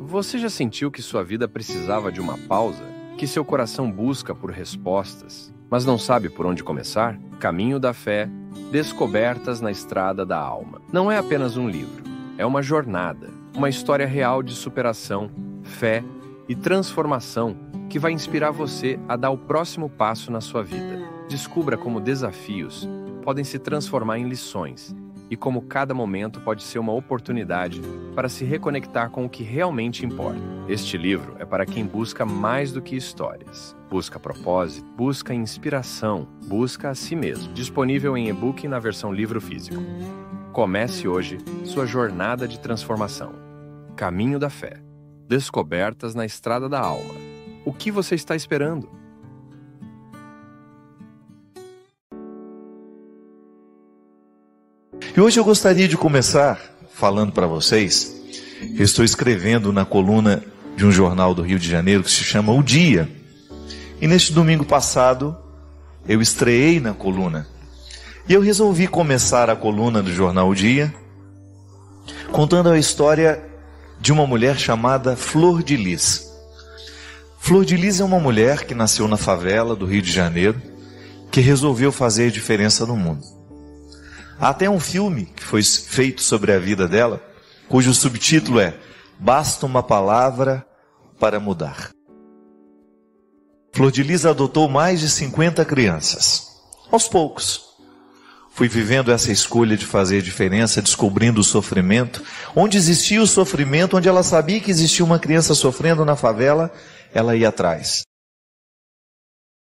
Você já sentiu que sua vida precisava de uma pausa? Que seu coração busca por respostas, mas não sabe por onde começar? Caminho da Fé, Descobertas na Estrada da Alma. Não é apenas um livro, é uma jornada, uma história real de superação, fé e transformação que vai inspirar você a dar o próximo passo na sua vida. Descubra como desafios podem se transformar em lições e como cada momento pode ser uma oportunidade para se reconectar com o que realmente importa. Este livro é para quem busca mais do que histórias. Busca propósito, busca inspiração, busca a si mesmo. Disponível em e-book e na versão livro físico. Comece hoje sua jornada de transformação. Caminho da Fé. Descobertas na Estrada da Alma. O que você está esperando? E hoje eu gostaria de começar falando para vocês. Eu estou escrevendo na coluna de um jornal do Rio de Janeiro que se chama O Dia. E neste domingo passado eu estreei na coluna. E eu resolvi começar a coluna do jornal O Dia contando a história de uma mulher chamada Flor de Lis. Flor de Lis é uma mulher que nasceu na favela do Rio de Janeiro, que resolveu fazer diferença no mundo. Há até um filme que foi feito sobre a vida dela, cujo subtítulo é Basta uma Palavra para Mudar. Flor de Lis adotou mais de 50 crianças. Aos poucos, fui vivendo essa escolha de fazer diferença, descobrindo o sofrimento. Onde existia o sofrimento, onde ela sabia que existia uma criança sofrendo na favela, ela ia atrás.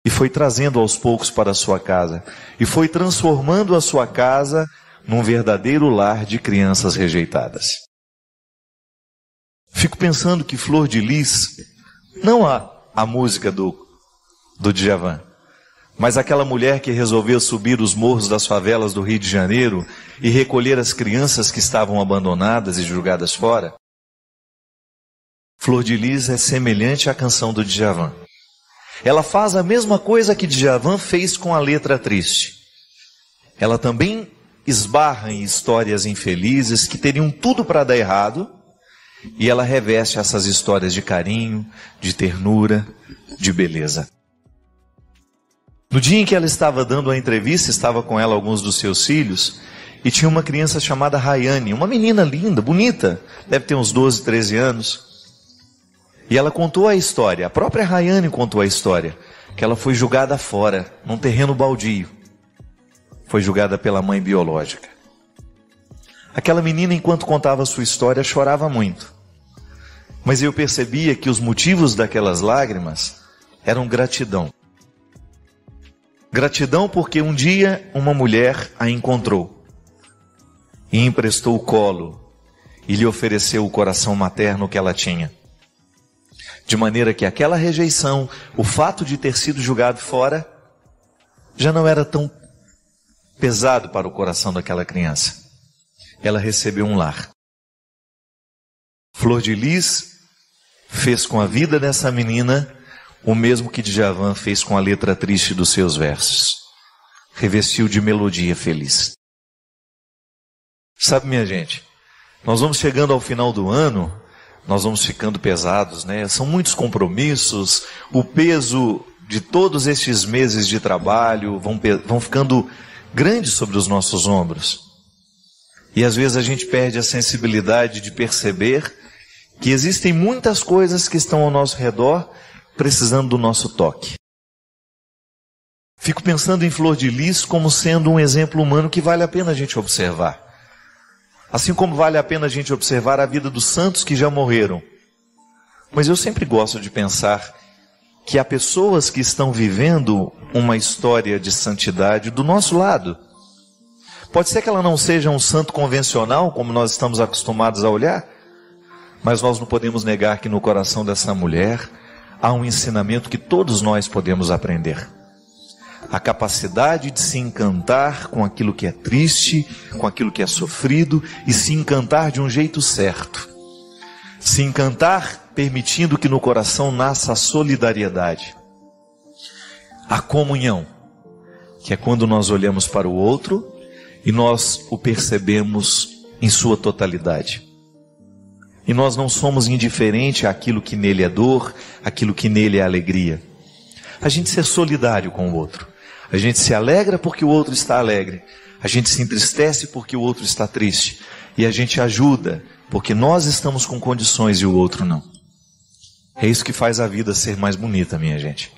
E foi trazendo aos poucos para a sua casa. E foi transformando a sua casa num verdadeiro lar de crianças rejeitadas. Fico pensando que Flor de Lis, não a música do Djavan, mas aquela mulher que resolveu subir os morros das favelas do Rio de Janeiro e recolher as crianças que estavam abandonadas e jogadas fora. Flor de Lis é semelhante à canção do Djavan. Ela faz a mesma coisa que Djavan fez com a letra triste. Ela também esbarra em histórias infelizes que teriam tudo para dar errado, e ela reveste essas histórias de carinho, de ternura, de beleza. No dia em que ela estava dando a entrevista, estava com ela alguns dos seus filhos, e tinha uma criança chamada Rayane, uma menina linda, bonita, deve ter uns 12, 13 anos. E ela contou a história, a própria Rayane contou a história, que ela foi jogada fora, num terreno baldio. Foi julgada pela mãe biológica. Aquela menina, enquanto contava a sua história, chorava muito. Mas eu percebia que os motivos daquelas lágrimas eram gratidão. Gratidão porque um dia uma mulher a encontrou e emprestou o colo e lhe ofereceu o coração materno que ela tinha. De maneira que aquela rejeição, o fato de ter sido julgado fora, já não era tão pesado para o coração daquela criança. Ela recebeu um lar. Flor de Lis fez com a vida dessa menina o mesmo que Djavan fez com a letra triste dos seus versos. Revestiu de melodia feliz. Sabe, minha gente, nós vamos chegando ao final do ano, nós vamos ficando pesados, né? São muitos compromissos, o peso de todos estes meses de trabalho vão ficando grandes sobre os nossos ombros. E às vezes a gente perde a sensibilidade de perceber que existem muitas coisas que estão ao nosso redor precisando do nosso toque. Fico pensando em Flor de Lis como sendo um exemplo humano que vale a pena a gente observar. Assim como vale a pena a gente observar a vida dos santos que já morreram. Mas eu sempre gosto de pensar que há pessoas que estão vivendo uma história de santidade do nosso lado. Pode ser que ela não seja um santo convencional, como nós estamos acostumados a olhar, mas nós não podemos negar que no coração dessa mulher há um ensinamento que todos nós podemos aprender. A capacidade de se encantar com aquilo que é triste, com aquilo que é sofrido, e se encantar de um jeito certo. Se encantar permitindo que no coração nasça a solidariedade. A comunhão, que é quando nós olhamos para o outro e nós o percebemos em sua totalidade. E nós não somos indiferentes àquilo que nele é dor, àquilo que nele é alegria. A gente ser solidário com o outro. A gente se alegra porque o outro está alegre. A gente se entristece porque o outro está triste. E a gente ajuda porque nós estamos com condições e o outro não. É isso que faz a vida ser mais bonita, minha gente.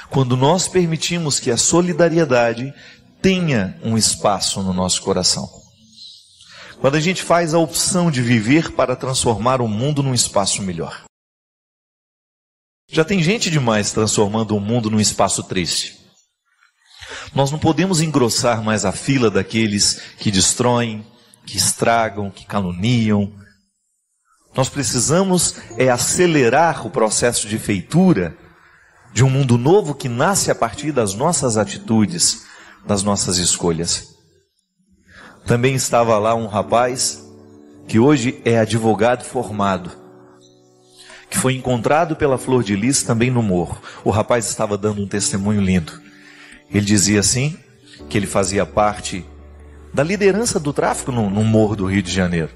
Quando nós permitimos que a solidariedade tenha um espaço no nosso coração. Quando a gente faz a opção de viver para transformar o mundo num espaço melhor. Já tem gente demais transformando o mundo num espaço triste. Nós não podemos engrossar mais a fila daqueles que destroem, que estragam, que caluniam. Nós precisamos acelerar o processo de feitura de um mundo novo que nasce a partir das nossas atitudes, das nossas escolhas. Também estava lá um rapaz que hoje é advogado formado, que foi encontrado pela Flor de Lis também no morro. O rapaz estava dando um testemunho lindo. Ele dizia assim, que ele fazia parte da liderança do tráfico no morro do Rio de Janeiro.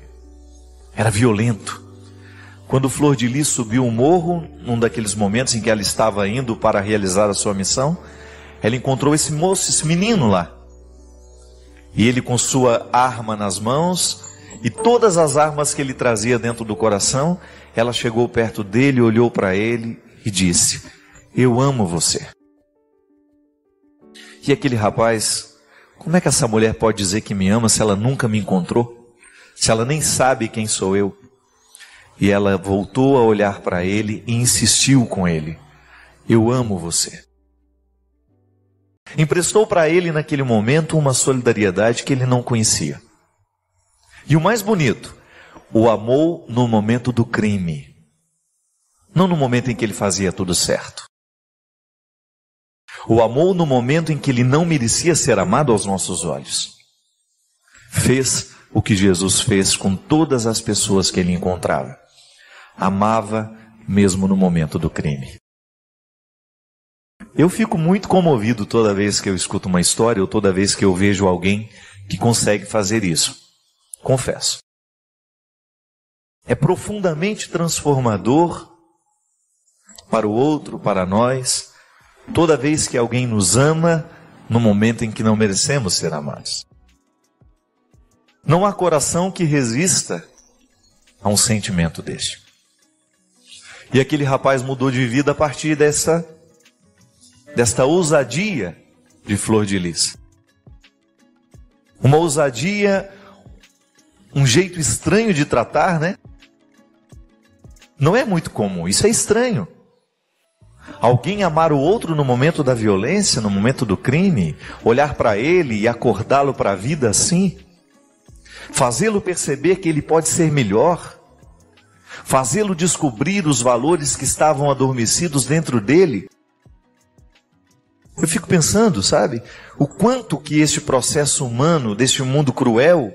Era violento. Quando Flor de Lis subiu o morro, num daqueles momentos em que ela estava indo para realizar a sua missão, ela encontrou esse moço, esse menino lá. E ele com sua arma nas mãos, e todas as armas que ele trazia dentro do coração, ela chegou perto dele, olhou para ele e disse: eu amo você. E aquele rapaz, como é que essa mulher pode dizer que me ama se ela nunca me encontrou? Se ela nem sabe quem sou eu? E ela voltou a olhar para ele e insistiu com ele: eu amo você. Emprestou para ele naquele momento uma solidariedade que ele não conhecia. E o mais bonito, o amou no momento do crime, não no momento em que ele fazia tudo certo. O amou no momento em que ele não merecia ser amado aos nossos olhos. Fez o que Jesus fez com todas as pessoas que ele encontrava. Amava mesmo no momento do crime. Eu fico muito comovido toda vez que eu escuto uma história ou toda vez que eu vejo alguém que consegue fazer isso. Confesso. É profundamente transformador para o outro, para nós, toda vez que alguém nos ama no momento em que não merecemos ser amados. Não há coração que resista a um sentimento deste. E aquele rapaz mudou de vida a partir desta ousadia de Flor de Lis. Uma ousadia, um jeito estranho de tratar, né? Não é muito comum, isso é estranho. Alguém amar o outro no momento da violência, no momento do crime, olhar para ele e acordá-lo para a vida assim, fazê-lo perceber que ele pode ser melhor, fazê-lo descobrir os valores que estavam adormecidos dentro dele. Eu fico pensando, sabe, o quanto que este processo humano, deste mundo cruel,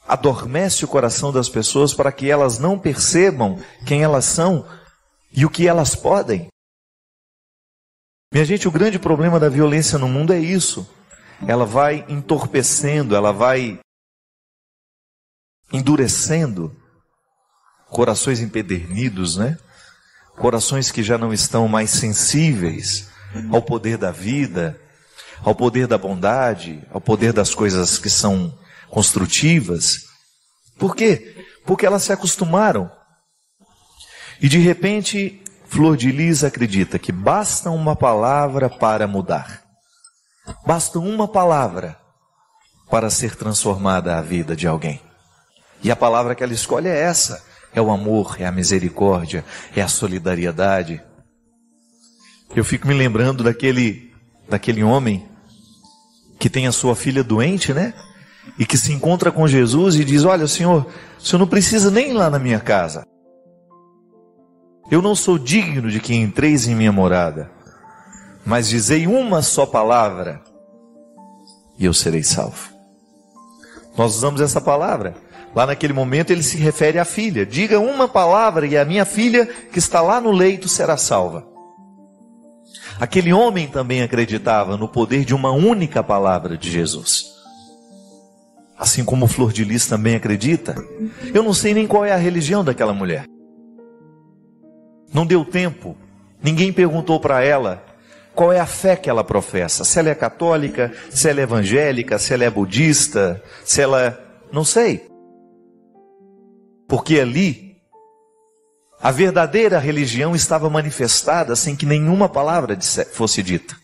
adormece o coração das pessoas para que elas não percebam quem elas são e o que elas podem. Minha gente, o grande problema da violência no mundo é isso. Ela vai entorpecendo, ela vai endurecendo corações empedernidos, né? Corações que já não estão mais sensíveis ao poder da vida, ao poder da bondade, ao poder das coisas que são construtivas. Por quê? Porque elas se acostumaram. E de repente, Flor de Lis acredita que basta uma palavra para mudar. Basta uma palavra para ser transformada a vida de alguém. E a palavra que ela escolhe é essa. É o amor, é a misericórdia, é a solidariedade. Eu fico me lembrando daquele homem que tem a sua filha doente, né? E que se encontra com Jesus e diz: olha, Senhor, o Senhor não precisa nem ir lá na minha casa. Eu não sou digno de que entreis em minha morada, mas dizei uma só palavra e eu serei salvo. Nós usamos essa palavra. Lá naquele momento ele se refere à filha. Diga uma palavra e a minha filha que está lá no leito será salva. Aquele homem também acreditava no poder de uma única palavra de Jesus. assim como Flor de Lis também acredita. Eu não sei nem qual é a religião daquela mulher. Não deu tempo. Ninguém perguntou para ela qual é a fé que ela professa. Se ela é católica, se ela é evangélica, se ela é budista, se ela... Não sei. Porque ali, a verdadeira religião estava manifestada sem que nenhuma palavra fosse dita.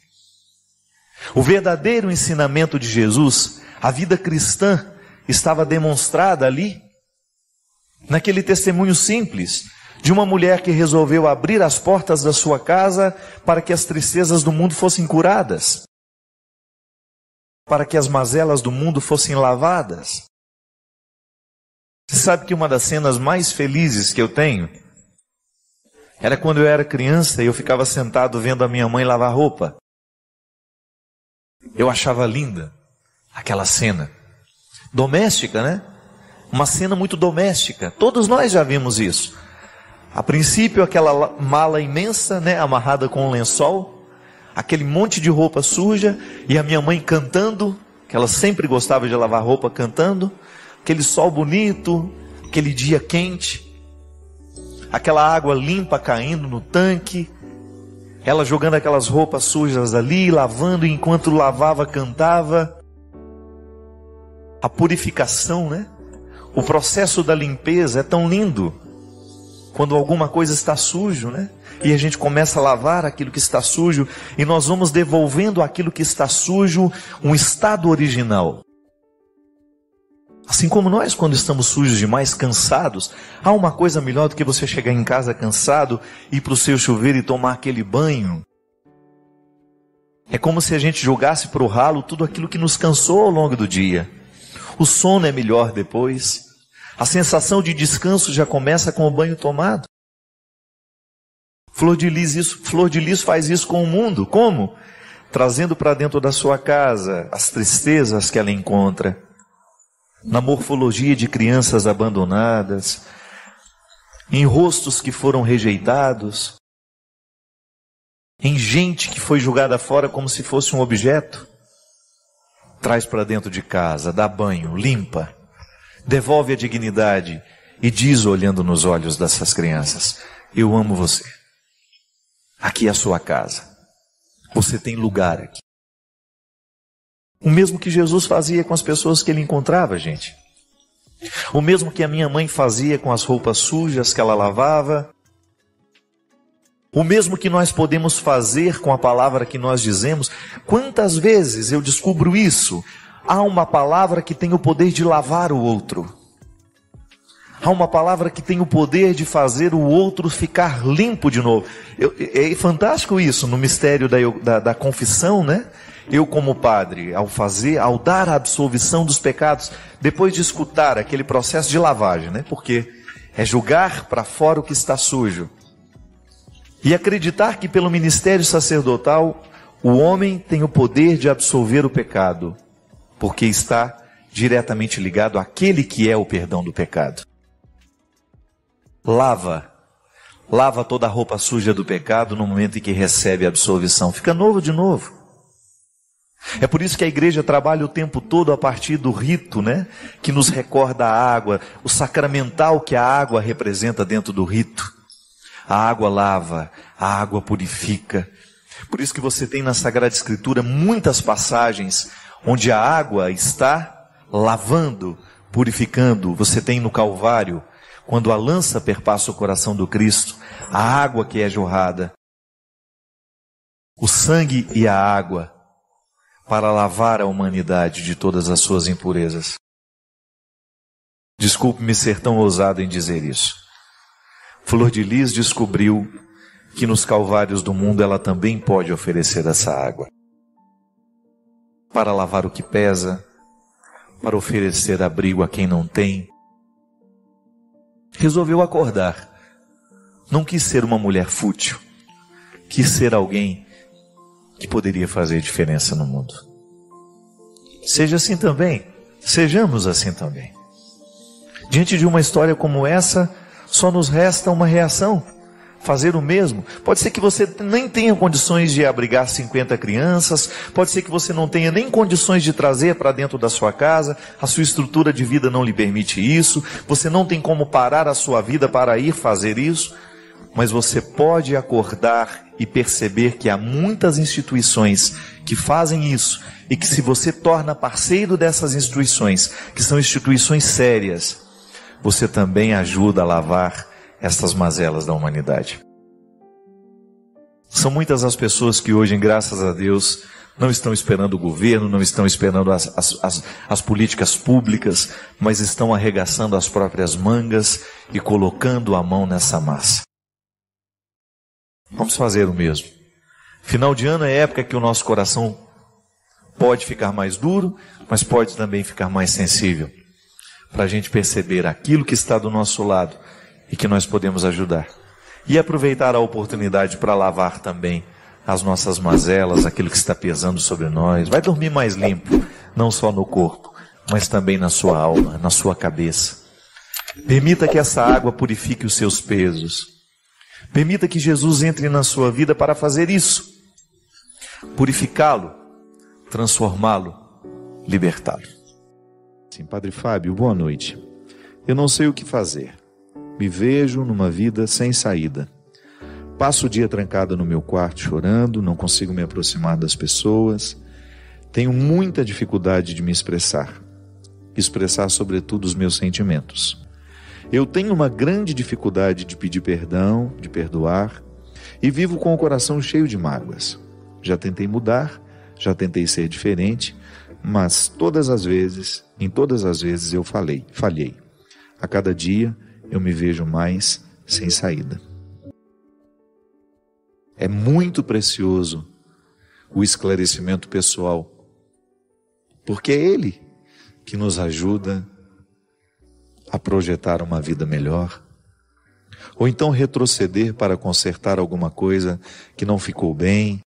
O verdadeiro ensinamento de Jesus, a vida cristã, estava demonstrada ali, naquele testemunho simples, de uma mulher que resolveu abrir as portas da sua casa para que as tristezas do mundo fossem curadas, para que as mazelas do mundo fossem lavadas. Você sabe que uma das cenas mais felizes que eu tenho era quando eu era criança e eu ficava sentado vendo a minha mãe lavar roupa. Eu achava linda aquela cena. Doméstica, né? Uma cena muito doméstica. Todos nós já vimos isso. A princípio, aquela mala imensa, né, amarrada com um lençol, aquele monte de roupa suja, e a minha mãe cantando, que ela sempre gostava de lavar roupa cantando, aquele sol bonito, aquele dia quente, aquela água limpa caindo no tanque, ela jogando aquelas roupas sujas ali, lavando, e enquanto lavava, cantava. A purificação, né? O processo da limpeza é tão lindo. Quando alguma coisa está sujo, né? E a gente começa a lavar aquilo que está sujo, e nós vamos devolvendo aquilo que está sujo um estado original. Assim como nós, quando estamos sujos demais, cansados, há uma coisa melhor do que você chegar em casa cansado, ir para o seu chuveiro e tomar aquele banho. É como se a gente jogasse para o ralo tudo aquilo que nos cansou ao longo do dia. O sono é melhor depois. A sensação de descanso já começa com o banho tomado. Flor de Lis faz isso com o mundo. Como? Trazendo para dentro da sua casa as tristezas que ela encontra. Na morfologia de crianças abandonadas, em rostos que foram rejeitados, em gente que foi jogada fora como se fosse um objeto. Traz para dentro de casa, dá banho, limpa, devolve a dignidade e diz, olhando nos olhos dessas crianças: eu amo você. Aqui é a sua casa. Você tem lugar aqui. O mesmo que Jesus fazia com as pessoas que ele encontrava, gente. O mesmo que a minha mãe fazia com as roupas sujas que ela lavava. O mesmo que nós podemos fazer com a palavra que nós dizemos. Quantas vezes eu descubro isso? Há uma palavra que tem o poder de lavar o outro. Há uma palavra que tem o poder de fazer o outro ficar limpo de novo. É fantástico isso no mistério da confissão, né? Eu como padre, ao dar a absolvição dos pecados, depois de escutar aquele processo de lavagem, né? Porque é jogar para fora o que está sujo. E acreditar que pelo ministério sacerdotal, o homem tem o poder de absolver o pecado, porque está diretamente ligado àquele que é o perdão do pecado. Lava toda a roupa suja do pecado no momento em que recebe a absolvição. Fica novo de novo. É por isso que a igreja trabalha o tempo todo a partir do rito, né? Que nos recorda a água, o sacramental que a água representa dentro do rito. A água lava, a água purifica. Por isso que você tem na Sagrada Escritura muitas passagens onde a água está lavando, purificando. Você tem no Calvário, quando a lança perpassa o coração do Cristo, a água que é jorrada, o sangue e a água, para lavar a humanidade de todas as suas impurezas. Desculpe-me ser tão ousado em dizer isso. Flor de Lis descobriu que nos calvários do mundo ela também pode oferecer essa água. Para lavar o que pesa, para oferecer abrigo a quem não tem. Resolveu acordar. Não quis ser uma mulher fútil. Quis ser alguém que poderia fazer diferença no mundo. Seja assim também. Sejamos assim também. Diante de uma história como essa, só nos resta uma reação. fazer o mesmo. Pode ser que você nem tenha condições de abrigar 50 crianças, pode ser que você não tenha nem condições de trazer para dentro da sua casa, a sua estrutura de vida não lhe permite isso, você não tem como parar a sua vida para ir fazer isso, mas você pode acordar e perceber que há muitas instituições que fazem isso, e que se você torna parceiro dessas instituições, que são instituições sérias, você também ajuda a lavar estas mazelas da humanidade. São muitas as pessoas que hoje, graças a Deus, não estão esperando o governo, não estão esperando as políticas públicas, mas estão arregaçando as próprias mangas e colocando a mão nessa massa. Vamos fazer o mesmo. Final de ano é época que o nosso coração pode ficar mais duro, mas pode também ficar mais sensível, para a gente perceber aquilo que está do nosso lado e que nós podemos ajudar. E aproveitar a oportunidade para lavar também as nossas mazelas, aquilo que está pesando sobre nós. Vai dormir mais limpo, não só no corpo, mas também na sua alma, na sua cabeça. Permita que essa água purifique os seus pesos. Permita que Jesus entre na sua vida para fazer isso. Purificá-lo, transformá-lo, libertá-lo. Sim, Padre Fábio, boa noite. Eu não sei o que fazer. Me vejo numa vida sem saída. Passo o dia trancado no meu quarto chorando, não consigo me aproximar das pessoas. Tenho muita dificuldade de me expressar sobretudo os meus sentimentos. Eu tenho uma grande dificuldade de pedir perdão, de perdoar, e vivo com o coração cheio de mágoas. Já tentei mudar, já tentei ser diferente, mas em todas as vezes eu falhei. A cada dia eu me vejo mais sem saída. É muito precioso o esclarecimento pessoal, porque é ele que nos ajuda a projetar uma vida melhor, ou então retroceder para consertar alguma coisa que não ficou bem.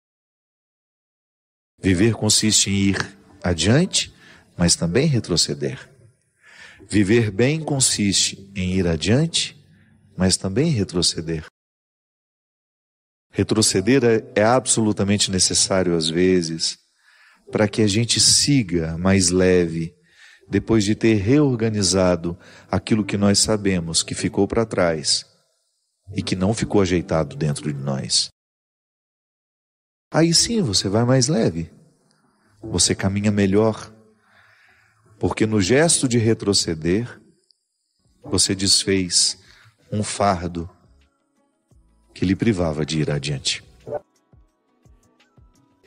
Viver consiste em ir adiante, mas também retroceder. Viver bem consiste em ir adiante, mas também retroceder. Retroceder é absolutamente necessário às vezes, para que a gente siga mais leve, depois de ter reorganizado aquilo que nós sabemos que ficou para trás e que não ficou ajeitado dentro de nós. Aí sim você vai mais leve, você caminha melhor, porque no gesto de retroceder, você desfez um fardo que lhe privava de ir adiante.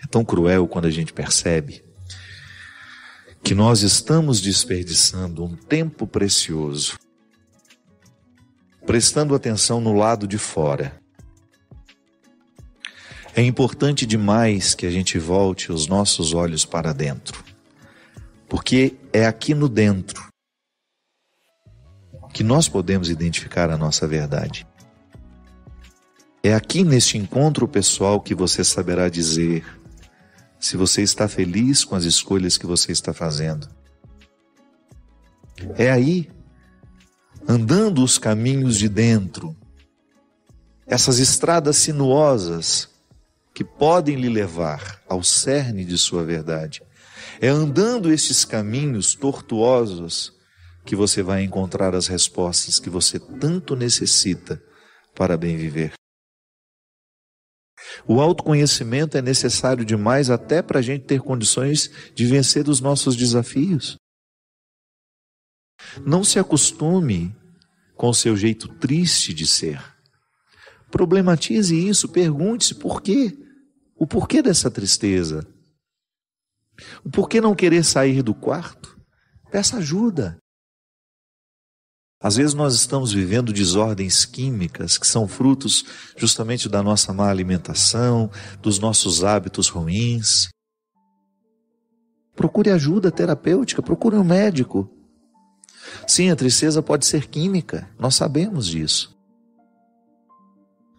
É tão cruel quando a gente percebe que nós estamos desperdiçando um tempo precioso, prestando atenção no lado de fora. É importante demais que a gente volte os nossos olhos para dentro, porque é aqui no dentro que nós podemos identificar a nossa verdade. É aqui neste encontro pessoal que você saberá dizer se você está feliz com as escolhas que você está fazendo. É aí, andando os caminhos de dentro, essas estradas sinuosas que podem lhe levar ao cerne de sua verdade. É andando estes caminhos tortuosos que você vai encontrar as respostas que você tanto necessita para bem viver. O autoconhecimento é necessário demais até para a gente ter condições de vencer os nossos desafios. Não se acostume com o seu jeito triste de ser. Problematize isso, pergunte-se por quê. O porquê dessa tristeza? O porquê não querer sair do quarto? Peça ajuda. Às vezes nós estamos vivendo desordens químicas que são frutos justamente da nossa má alimentação, dos nossos hábitos ruins. Procure ajuda terapêutica, procure um médico. Sim, a tristeza pode ser química, nós sabemos disso.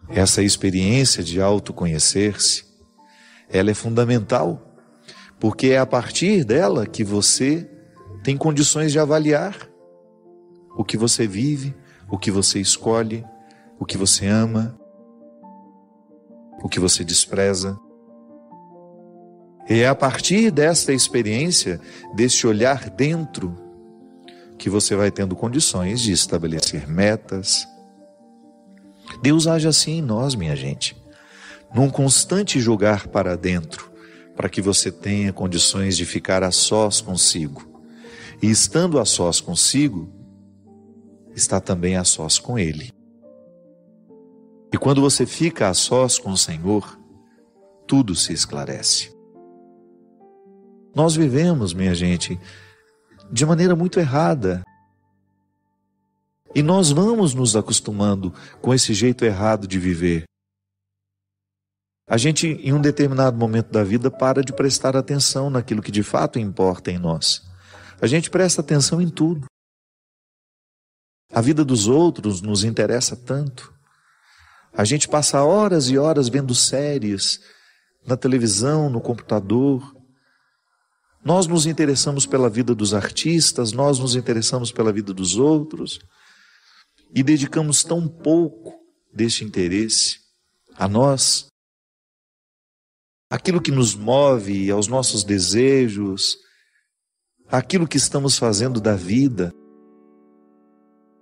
Essa experiência de autoconhecer-se, ela é fundamental, porque é a partir dela que você tem condições de avaliar o que você vive, o que você escolhe, o que você ama o que você despreza. E é a partir desta experiência, deste olhar dentro, que você vai tendo condições de estabelecer metas. Deus age assim em nós, minha gente, num constante jogar para dentro, para que você tenha condições de ficar a sós consigo. E estando a sós consigo, está também a sós com Ele. E quando você fica a sós com o Senhor, tudo se esclarece. Nós vivemos, minha gente, de maneira muito errada. E nós vamos nos acostumando com esse jeito errado de viver. A gente, em um determinado momento da vida, para de prestar atenção naquilo que de fato importa em nós. A gente presta atenção em tudo. A vida dos outros nos interessa tanto. A gente passa horas e horas vendo séries, na televisão, no computador. Nós nos interessamos pela vida dos artistas, nós nos interessamos pela vida dos outros e dedicamos tão pouco deste interesse a nós, aquilo que nos move, aos nossos desejos, aquilo que estamos fazendo da vida.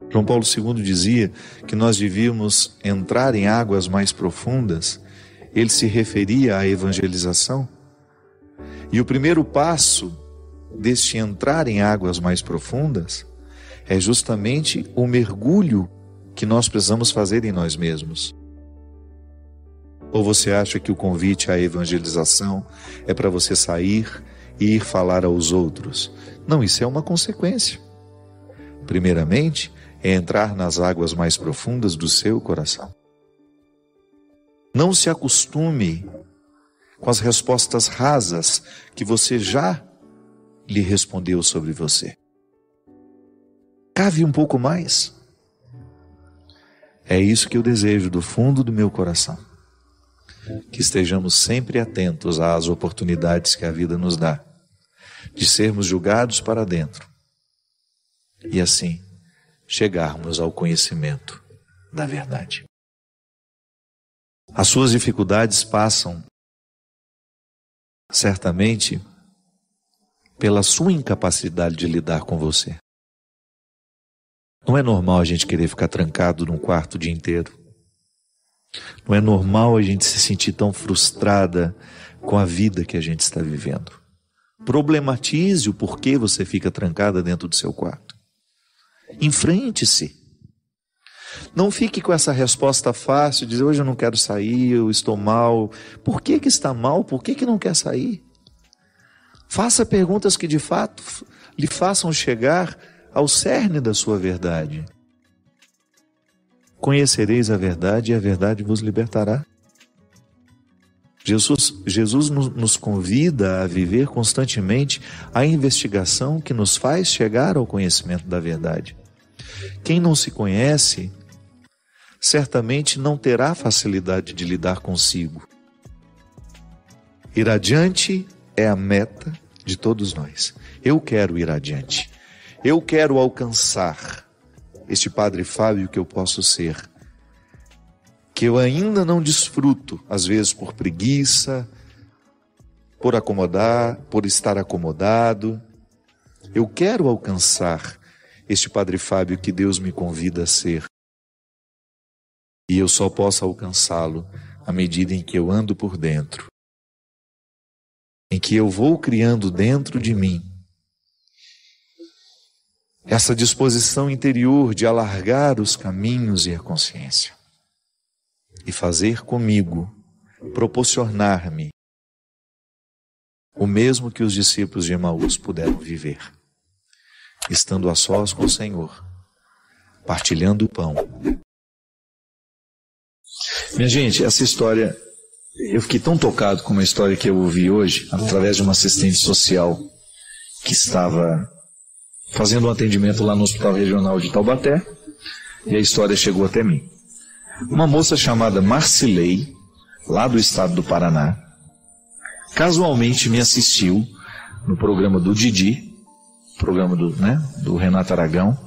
João Paulo II dizia que nós devíamos entrar em águas mais profundas. Ele se referia à evangelização. E o primeiro passo deste entrar em águas mais profundas é justamente o mergulho que nós precisamos fazer em nós mesmos. Ou você acha que o convite à evangelização é para você sair e ir falar aos outros? Não, isso é uma consequência. Primeiramente, é entrar nas águas mais profundas do seu coração. Não se acostume com as respostas rasas que você já lhe respondeu sobre você. Cave um pouco mais. É isso que eu desejo do fundo do meu coração. Que estejamos sempre atentos às oportunidades que a vida nos dá, de sermos julgados para dentro e assim chegarmos ao conhecimento da verdade. As suas dificuldades passam certamente pela sua incapacidade de lidar com você. Não é normal a gente querer ficar trancado num quarto o dia inteiro. Não é normal a gente se sentir tão frustrada com a vida que a gente está vivendo. Problematize o porquê você fica trancada dentro do seu quarto. Enfrente-se. Não fique com essa resposta fácil, dizer hoje eu não quero sair, eu estou mal. Por que está mal? Por que não quer sair? Faça perguntas que de fato lhe façam chegar ao cerne da sua verdade. Conhecereis a verdade e a verdade vos libertará. Jesus nos convida a viver constantemente a investigação que nos faz chegar ao conhecimento da verdade. Quem não se conhece, certamente não terá facilidade de lidar consigo. Ir adiante é a meta de todos nós. Eu quero ir adiante. Eu quero alcançar este Padre Fábio que eu posso ser, que eu ainda não desfruto, às vezes por preguiça, por acomodar, por estar acomodado. Eu quero alcançar este Padre Fábio que Deus me convida a ser. E eu só posso alcançá-lo à medida em que eu ando por dentro, em que eu vou criando dentro de mim essa disposição interior de alargar os caminhos e a consciência e fazer comigo, proporcionar-me o mesmo que os discípulos de Emaús puderam viver, estando a sós com o Senhor, partilhando o pão. Minha gente, essa história, eu fiquei tão tocado com uma história que eu ouvi hoje, através de uma assistente social que estava fazendo um atendimento lá no Hospital Regional de Taubaté, e a história chegou até mim. Uma moça chamada Marcilei, lá do estado do Paraná, casualmente me assistiu no programa do Didi, programa do Renato Aragão,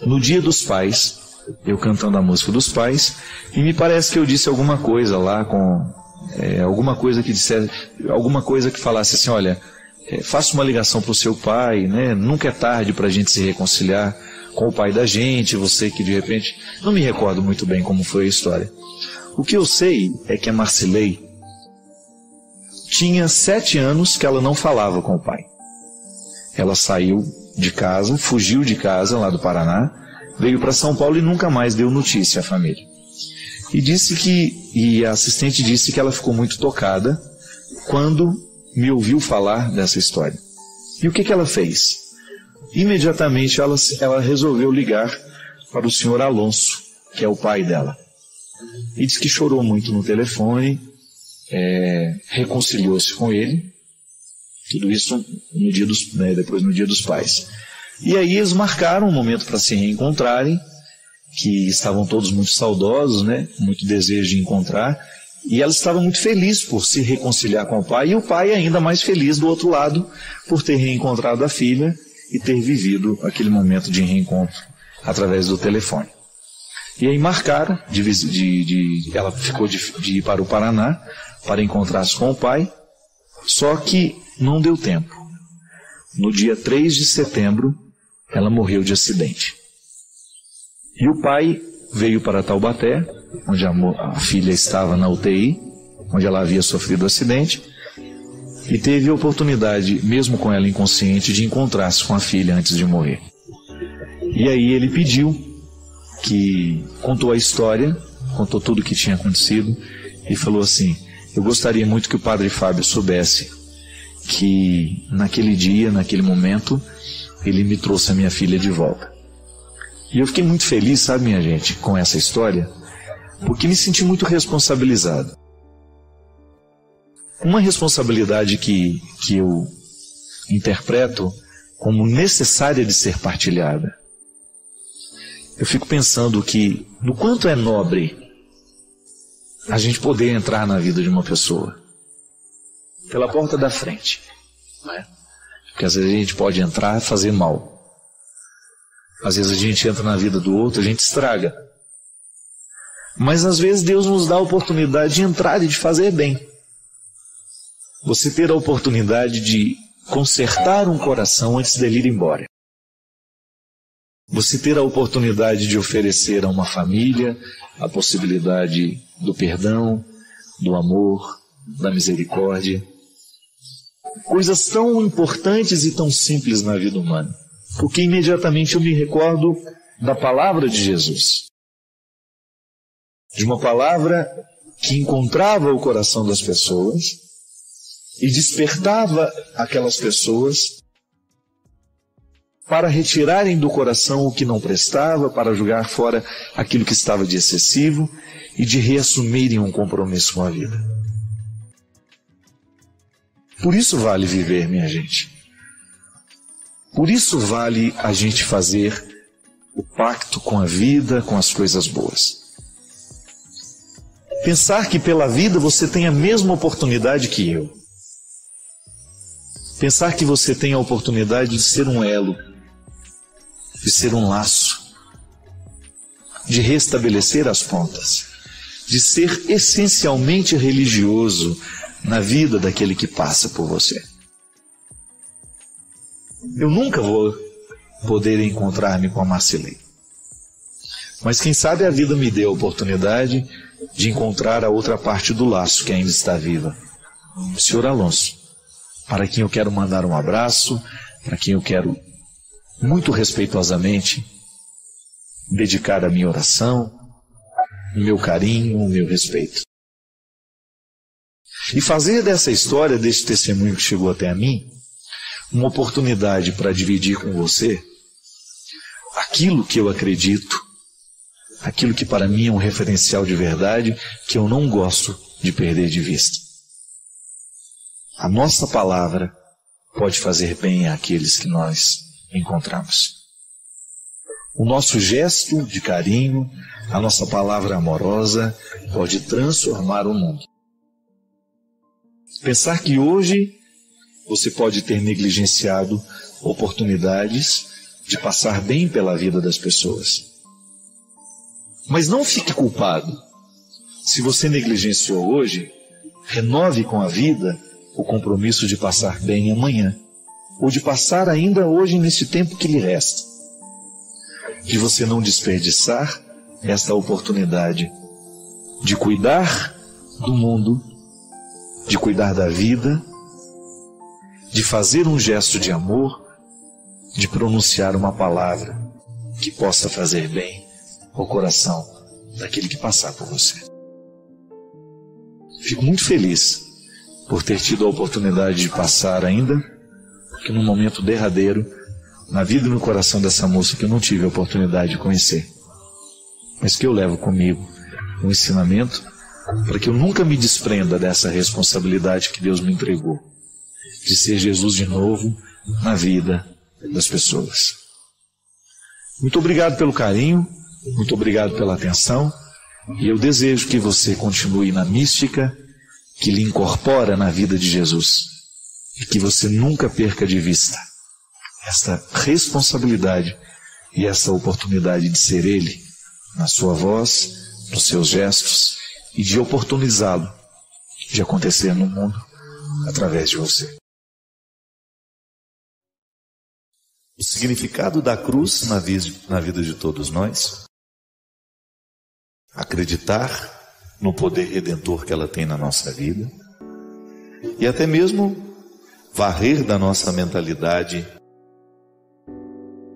no Dia dos Pais, eu cantando a música dos pais, e me parece que eu disse alguma coisa lá com alguma coisa que dissesse, alguma coisa que falasse assim, olha, faça uma ligação para o seu pai, né? Nunca é tarde para a gente se reconciliar com o pai da gente, você que de repente... Não me recordo muito bem como foi a história. O que eu sei é que a Marcilei tinha 7 anos que ela não falava com o pai. Ela saiu de casa, fugiu de casa lá do Paraná, veio para São Paulo e nunca mais deu notícia à família. E a assistente disse que ela ficou muito tocada quando me ouviu falar dessa história. E o que ela fez? Imediatamente ela resolveu ligar para o senhor Alonso, que é o pai dela. E disse que chorou muito no telefone, reconciliou-se com ele, tudo isso no dia depois no Dia dos Pais. E aí eles marcaram um momento para se reencontrarem, que estavam todos muito saudosos, né? Muito desejo de encontrar, e ela estava muito feliz por se reconciliar com o pai, e o pai ainda mais feliz do outro lado, por ter reencontrado a filha e ter vivido aquele momento de reencontro através do telefone. E aí marcaram, ela ficou de ir para o Paraná para encontrar-se com o pai, só que não deu tempo. No dia 3 de setembro, ela morreu de acidente. E o pai veio para Taubaté, onde a filha estava na UTI, onde ela havia sofrido o acidente, e teve a oportunidade, mesmo com ela inconsciente, de encontrar-se com a filha antes de morrer. E aí ele contou a história, contou tudo o que tinha acontecido, e falou assim, eu gostaria muito que o Padre Fábio soubesse que naquele dia, naquele momento, ele me trouxe a minha filha de volta. E eu fiquei muito feliz, sabe, minha gente, com essa história, porque me senti muito responsabilizado. Uma responsabilidade que eu interpreto como necessária de ser partilhada. Eu fico pensando que, no quanto é nobre a gente poder entrar na vida de uma pessoa pela porta da frente, né? Porque às vezes a gente pode entrar e fazer mal. Às vezes a gente entra na vida do outro, a gente estraga. Mas às vezes Deus nos dá a oportunidade de entrar e de fazer bem. Você ter a oportunidade de consertar um coração antes dele ir embora. Você ter a oportunidade de oferecer a uma família a possibilidade do perdão, do amor, da misericórdia. Coisas tão importantes e tão simples na vida humana. Porque imediatamente eu me recordo da palavra de Jesus. De uma palavra que encontrava o coração das pessoas e despertava aquelas pessoas para retirarem do coração o que não prestava, para jogar fora aquilo que estava de excessivo e de reassumirem um compromisso com a vida. Por isso vale viver, minha gente. Por isso vale a gente fazer o pacto com a vida, com as coisas boas. Pensar que pela vida você tem a mesma oportunidade que eu. Pensar que você tem a oportunidade de ser um elo, de ser um laço, de restabelecer as pontas, de ser essencialmente religioso na vida daquele que passa por você. Eu nunca vou poder encontrar-me com a Marcilei. Mas quem sabe a vida me deu a oportunidade de encontrar a outra parte do laço que ainda está viva. O senhor Alonso, para quem eu quero mandar um abraço, para quem eu quero muito respeitosamente dedicar a minha oração, o meu carinho, o meu respeito. E fazer dessa história, desse testemunho que chegou até a mim, uma oportunidade para dividir com você aquilo que eu acredito, aquilo que para mim é um referencial de verdade, que eu não gosto de perder de vista. A nossa palavra pode fazer bem àqueles que nós encontramos. O nosso gesto de carinho, a nossa palavra amorosa pode transformar o mundo. Pensar que hoje você pode ter negligenciado oportunidades de passar bem pela vida das pessoas. Mas não fique culpado. Se você negligenciou hoje, Renove com a vida o compromisso de passar bem amanhã, ou de passar ainda hoje nesse tempo que lhe resta. De você não desperdiçar esta oportunidade de cuidar do mundo, de cuidar da vida, de fazer um gesto de amor, de pronunciar uma palavra que possa fazer bem ao coração daquele que passar por você. Fico muito feliz por ter tido a oportunidade de passar ainda, que num momento derradeiro, na vida e no coração dessa moça que eu não tive a oportunidade de conhecer, mas que eu levo comigo um ensinamento para que eu nunca me desprenda dessa responsabilidade que Deus me entregou, de ser Jesus de novo na vida das pessoas. Muito obrigado pelo carinho, muito obrigado pela atenção, e eu desejo que você continue na mística que lhe incorpora na vida de Jesus, e que você nunca perca de vista esta responsabilidade e essa oportunidade de ser Ele na sua voz, nos seus gestos, e de oportunizá-lo de acontecer no mundo através de você. O significado da cruz na vida de todos nós: acreditar no poder redentor que ela tem na nossa vida, e até mesmo varrer da nossa mentalidade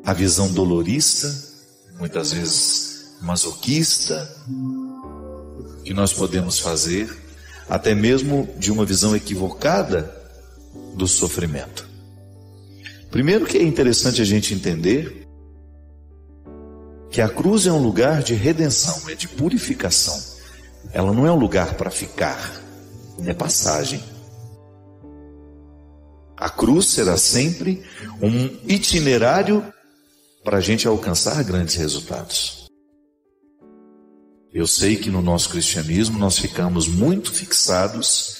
a visão dolorista, muitas vezes masoquista, que nós podemos fazer, até mesmo de uma visão equivocada do sofrimento. Primeiro, que é interessante a gente entender que a cruz é um lugar de redenção, é de purificação. Ela não é um lugar para ficar, é passagem. A cruz será sempre um itinerário para a gente alcançar grandes resultados. Eu sei que no nosso cristianismo nós ficamos muito fixados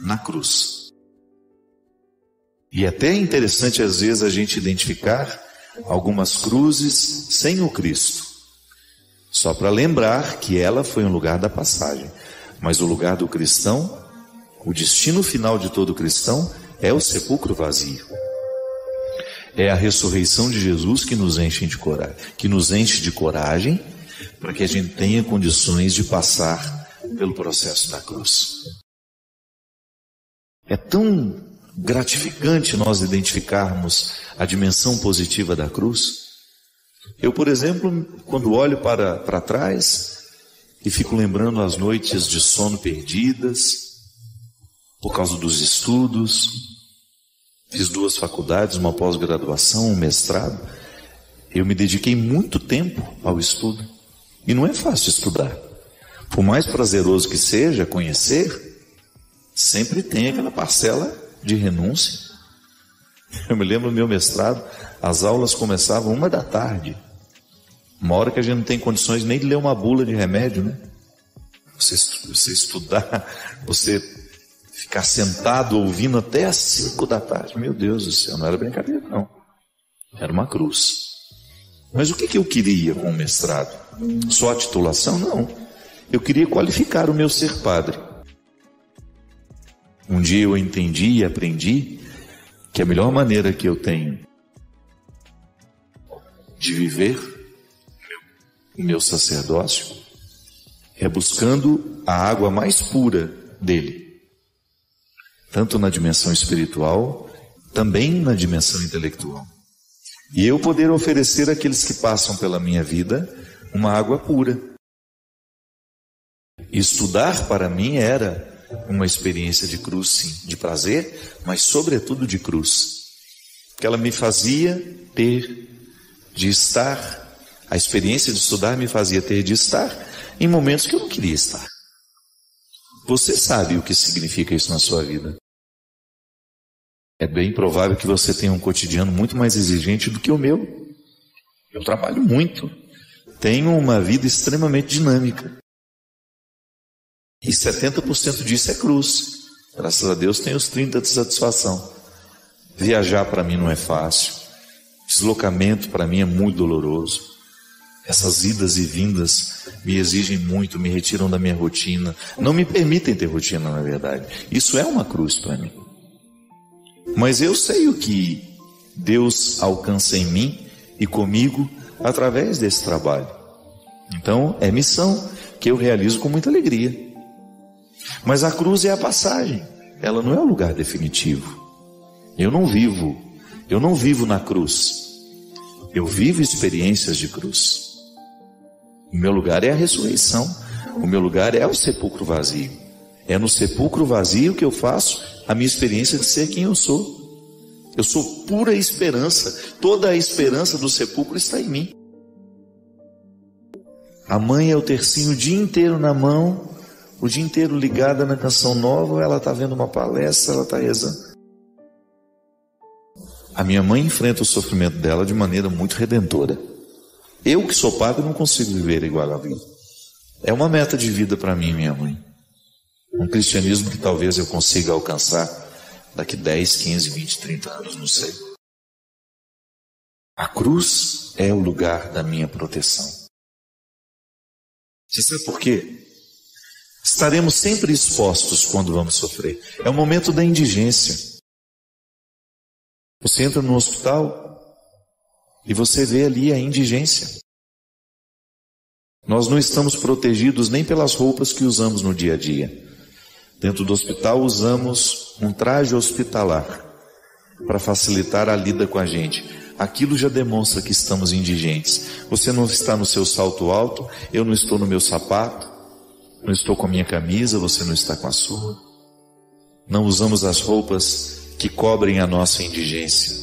na cruz. E é até interessante às vezes a gente identificar algumas cruzes sem o Cristo, só para lembrar que ela foi um lugar da passagem. Mas o lugar do cristão, o destino final de todo cristão, é o sepulcro vazio. É a ressurreição de Jesus que nos enche de coragem, para que a gente tenha condições de passar pelo processo da cruz. É tão gratificante nós identificarmos a dimensão positiva da cruz. Eu, por exemplo, quando olho para trás e fico lembrando as noites de sono perdidas por causa dos estudos, fiz 2 faculdades, uma pós-graduação, um mestrado. Eu me dediquei muito tempo ao estudo. E não é fácil estudar. Por mais prazeroso que seja conhecer, sempre tem aquela parcela de renúncia. Eu me lembro do meu mestrado, as aulas começavam 13h. Uma hora que a gente não tem condições nem de ler uma bula de remédio, né? Você estudar, você ficar sentado ouvindo até às 5h. Meu Deus do céu, não era brincadeira não. Era uma cruz. Mas o que eu queria com o mestrado? Só a titulação? Não. Eu queria qualificar o meu ser padre. Um dia eu entendi e aprendi que a melhor maneira que eu tenho de viver o meu sacerdócio é buscando a água mais pura dele, tanto na dimensão espiritual, também na dimensão intelectual. E eu poder oferecer àqueles que passam pela minha vida uma água pura. Estudar para mim era uma experiência de cruz, sim, de prazer, mas sobretudo de cruz. Que ela me fazia ter de estar, a experiência de estudar me fazia ter de estar em momentos que eu não queria estar. Você sabe o que significa isso na sua vida. É bem provável que você tenha um cotidiano muito mais exigente do que o meu. Eu trabalho muito. Tenho uma vida extremamente dinâmica. E 70% disso é cruz. Graças a Deus tenho os 30% de satisfação. Viajar para mim não é fácil. Deslocamento para mim é muito doloroso. Essas idas e vindas me exigem muito, me retiram da minha rotina, não me permitem ter rotina, na verdade. Isso é uma cruz para mim. Mas eu sei o que Deus alcança em mim e comigo através desse trabalho. Então, é missão que eu realizo com muita alegria. Mas a cruz é a passagem, ela não é o lugar definitivo. Eu não vivo na cruz. Eu vivo experiências de cruz. O meu lugar é a ressurreição. O meu lugar é o sepulcro vazio. É no sepulcro vazio que eu faço a minha experiência de ser quem eu sou. Eu sou pura esperança. Toda a esperança do sepulcro está em mim. A mãe é o tercinho o dia inteiro na mão, o dia inteiro ligada na canção nova, ela está vendo uma palestra, ela está rezando. A minha mãe enfrenta o sofrimento dela de maneira muito redentora. Eu que sou padre não consigo viver igual a vida. É uma meta de vida para mim, minha mãe. Um cristianismo que talvez eu consiga alcançar daqui 10, 15, 20, 30 anos, não sei. A cruz é o lugar da minha proteção. Você sabe por quê? Estaremos sempre expostos quando vamos sofrer. É o momento da indigência. Você entra no hospital e você vê ali a indigência. Nós não estamos protegidos nem pelas roupas que usamos no dia a dia. Dentro do hospital usamos um traje hospitalar para facilitar a lida com a gente. Aquilo já demonstra que estamos indigentes. Você não está no seu salto alto, eu não estou no meu sapato, não estou com a minha camisa, você não está com a sua. Não usamos as roupas que cobrem a nossa indigência.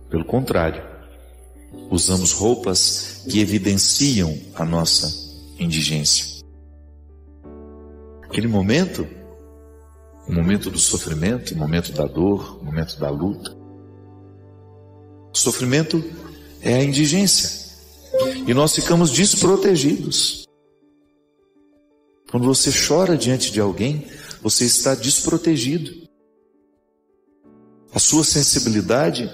Pelo contrário, usamos roupas que evidenciam a nossa indigência. Aquele momento, o momento do sofrimento, o momento da dor, o momento da luta. O sofrimento é a indigência. E nós ficamos desprotegidos. Quando você chora diante de alguém, você está desprotegido. A sua sensibilidade,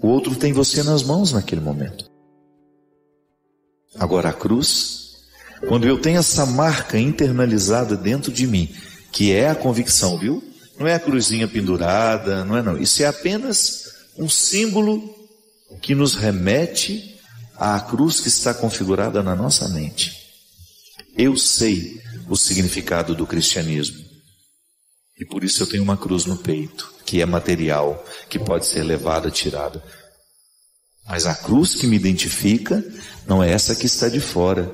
o outro tem você nas mãos naquele momento. Agora a cruz, quando eu tenho essa marca internalizada dentro de mim, que é a convicção, viu? Não é a cruzinha pendurada, não é não. Isso é apenas um símbolo que nos remete à cruz que está configurada na nossa mente. Eu sei o significado do cristianismo. E por isso eu tenho uma cruz no peito, que é material, que pode ser levada, tirada. Mas a cruz que me identifica não é essa que está de fora.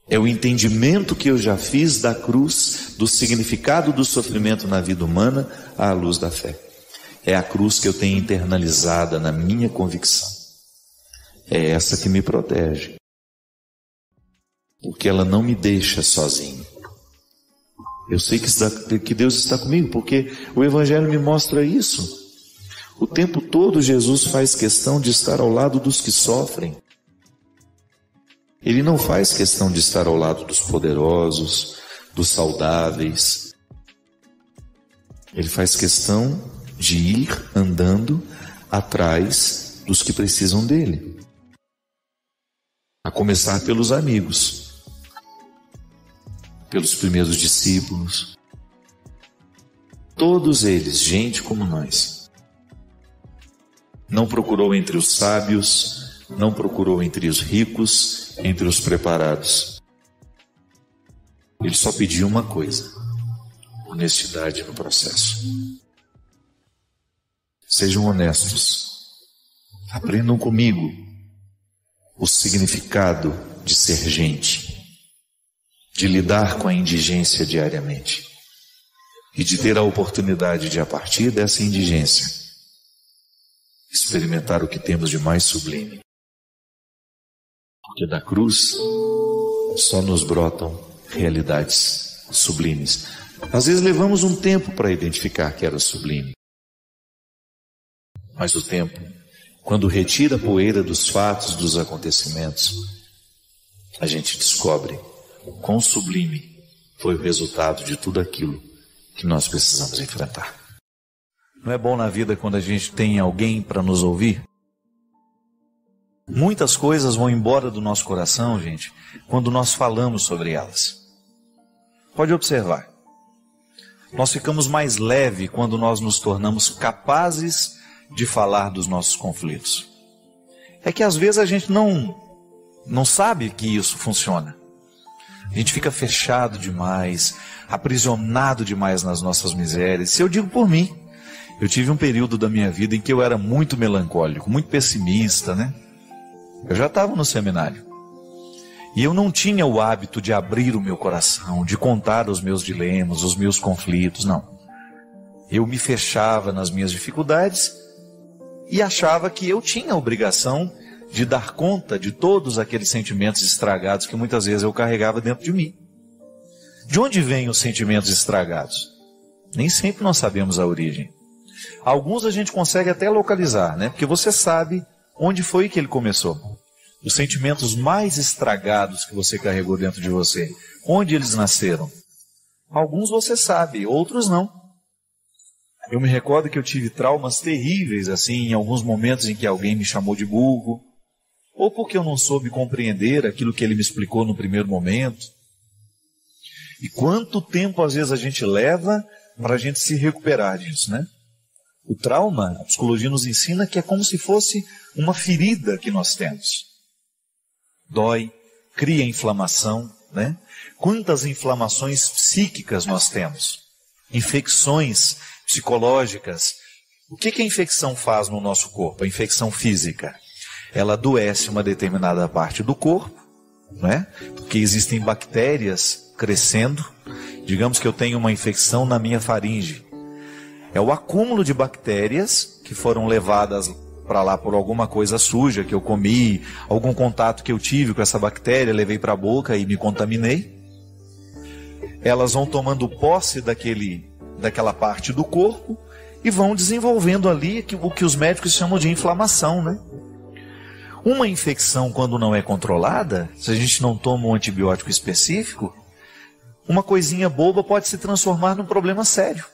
É o entendimento que eu já fiz da cruz, do significado do sofrimento na vida humana, à luz da fé. É a cruz que eu tenho internalizada na minha convicção. É essa que me protege. Porque ela não me deixa sozinho. Eu sei que Deus está comigo, porque o Evangelho me mostra isso. O tempo todo Jesus faz questão de estar ao lado dos que sofrem. Ele não faz questão de estar ao lado dos poderosos, dos saudáveis. Ele faz questão de ir andando atrás dos que precisam dele. A começar pelos amigos, pelos primeiros discípulos, todos eles, gente como nós. Não procurou entre os sábios, não procurou entre os ricos, entre os preparados. Ele só pediu uma coisa: honestidade no processo. Sejam honestos, aprendam comigo o significado de ser gente, de lidar com a indigência diariamente e de ter a oportunidade de, a partir dessa indigência, experimentar o que temos de mais sublime. Porque da cruz só nos brotam realidades sublimes. Às vezes levamos um tempo para identificar que era sublime. Mas o tempo, quando retira a poeira dos fatos, dos acontecimentos, a gente descobre o quão sublime foi o resultado de tudo aquilo que nós precisamos enfrentar. Não é bom na vida quando a gente tem alguém para nos ouvir? Muitas coisas vão embora do nosso coração, gente, quando nós falamos sobre elas. Pode observar. Nós ficamos mais leves quando nós nos tornamos capazes de falar dos nossos conflitos. É que às vezes a gente não sabe que isso funciona. A gente fica fechado demais, aprisionado demais nas nossas misérias. Se eu digo por mim, eu tive um período da minha vida em que eu era muito melancólico, muito pessimista, né? Eu já estava no seminário. E eu não tinha o hábito de abrir o meu coração, de contar os meus dilemas, os meus conflitos, não. Eu me fechava nas minhas dificuldades e achava que eu tinha a obrigação de dar conta de todos aqueles sentimentos estragados que muitas vezes eu carregava dentro de mim. De onde vêm os sentimentos estragados? Nem sempre nós sabemos a origem. Alguns a gente consegue até localizar, né? Porque você sabe onde foi que ele começou. Os sentimentos mais estragados que você carregou dentro de você, onde eles nasceram? Alguns você sabe, outros não. Eu me recordo que eu tive traumas terríveis, assim, em alguns momentos em que alguém me chamou de burro, ou porque eu não soube compreender aquilo que ele me explicou no primeiro momento. E quanto tempo às vezes a gente leva para a gente se recuperar disso, né? O trauma, a psicologia nos ensina que é como se fosse uma ferida que nós temos. Dói, cria inflamação, né? Quantas inflamações psíquicas nós temos? Infecções psicológicas. O que a infecção faz no nosso corpo? A infecção física. Ela adoece uma determinada parte do corpo, né? Porque existem bactérias crescendo. Digamos que eu tenho uma infecção na minha faringe. É o acúmulo de bactérias que foram levadas para lá por alguma coisa suja que eu comi, algum contato que eu tive com essa bactéria, levei para a boca e me contaminei. Elas vão tomando posse daquela parte do corpo e vão desenvolvendo ali o que os médicos chamam de inflamação, né? Uma infecção, quando não é controlada, se a gente não toma um antibiótico específico, uma coisinha boba pode se transformar num problema sério.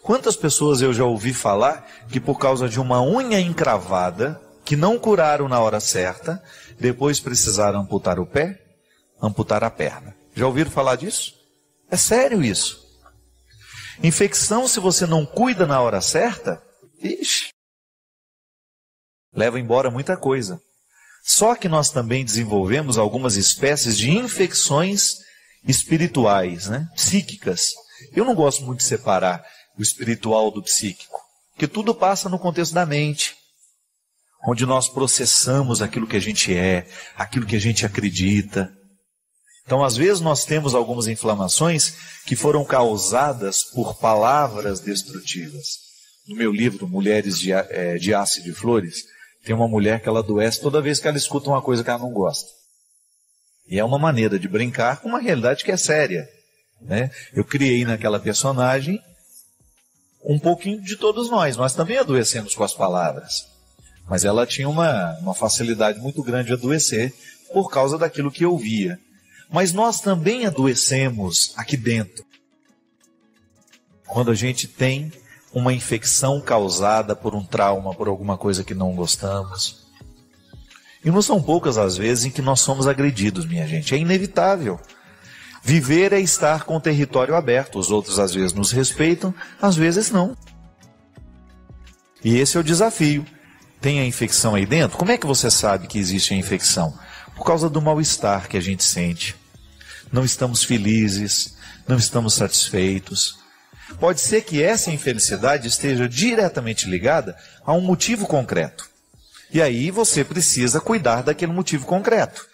Quantas pessoas eu já ouvi falar que por causa de uma unha encravada, que não curaram na hora certa, depois precisaram amputar o pé, amputar a perna. Já ouviram falar disso? É sério isso. Infecção, se você não cuida na hora certa, ixi, leva embora muita coisa. Só que nós também desenvolvemos algumas espécies de infecções espirituais, né? Psíquicas. Eu não gosto muito de separar o espiritual do psíquico, porque tudo passa no contexto da mente, onde nós processamos aquilo que a gente é, aquilo que a gente acredita. Então, às vezes, nós temos algumas inflamações que foram causadas por palavras destrutivas. No meu livro, Mulheres de Aço e de Flores, tem uma mulher que ela adoece toda vez que ela escuta uma coisa que ela não gosta. E é uma maneira de brincar com uma realidade que é séria, né? Eu criei naquela personagem um pouquinho de todos nós. Nós também adoecemos com as palavras. Mas ela tinha uma facilidade muito grande de adoecer por causa daquilo que eu via. Mas nós também adoecemos aqui dentro. Quando a gente tem uma infecção causada por um trauma, por alguma coisa que não gostamos. E não são poucas as vezes em que nós somos agredidos, minha gente. É inevitável. Viver é estar com o território aberto. Os outros às vezes nos respeitam, às vezes não. E esse é o desafio. Tem a infecção aí dentro? Como é que você sabe que existe a infecção? Por causa do mal-estar que a gente sente. Não estamos felizes, não estamos satisfeitos. Pode ser que essa infelicidade esteja diretamente ligada a um motivo concreto. E aí você precisa cuidar daquele motivo concreto.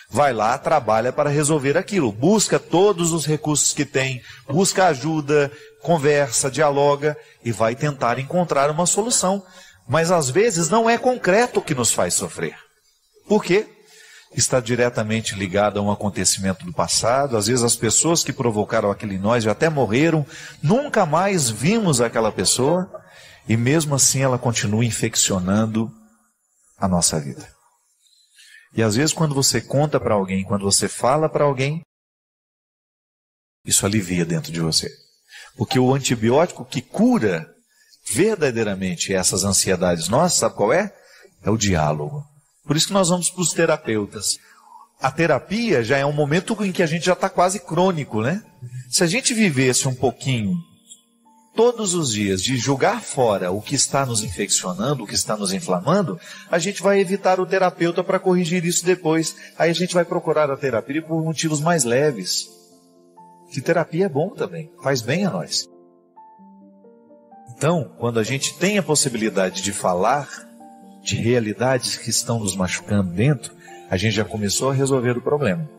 Vai lá, trabalha para resolver aquilo. Busca todos os recursos que tem, busca ajuda, conversa, dialoga e vai tentar encontrar uma solução. Mas às vezes não é concreto o que nos faz sofrer. Por quê? Está diretamente ligado a um acontecimento do passado. Às vezes as pessoas que provocaram aquilo em nós já até morreram, nunca mais vimos aquela pessoa e mesmo assim ela continua infeccionando a nossa vida. E às vezes quando você conta para alguém, quando você fala para alguém, isso alivia dentro de você. Porque o antibiótico que cura verdadeiramente essas ansiedades nossas, sabe qual é? É o diálogo. Por isso que nós vamos para os terapeutas. A terapia já é um momento em que a gente já está quase crônico, né? Se a gente vivesse um pouquinho, todos os dias, de jogar fora o que está nos infeccionando, o que está nos inflamando, a gente vai evitar o terapeuta para corrigir isso depois. Aí a gente vai procurar a terapia por motivos mais leves. Que terapia é bom também, faz bem a nós. Então, quando a gente tem a possibilidade de falar de realidades que estão nos machucando dentro, a gente já começou a resolver o problema.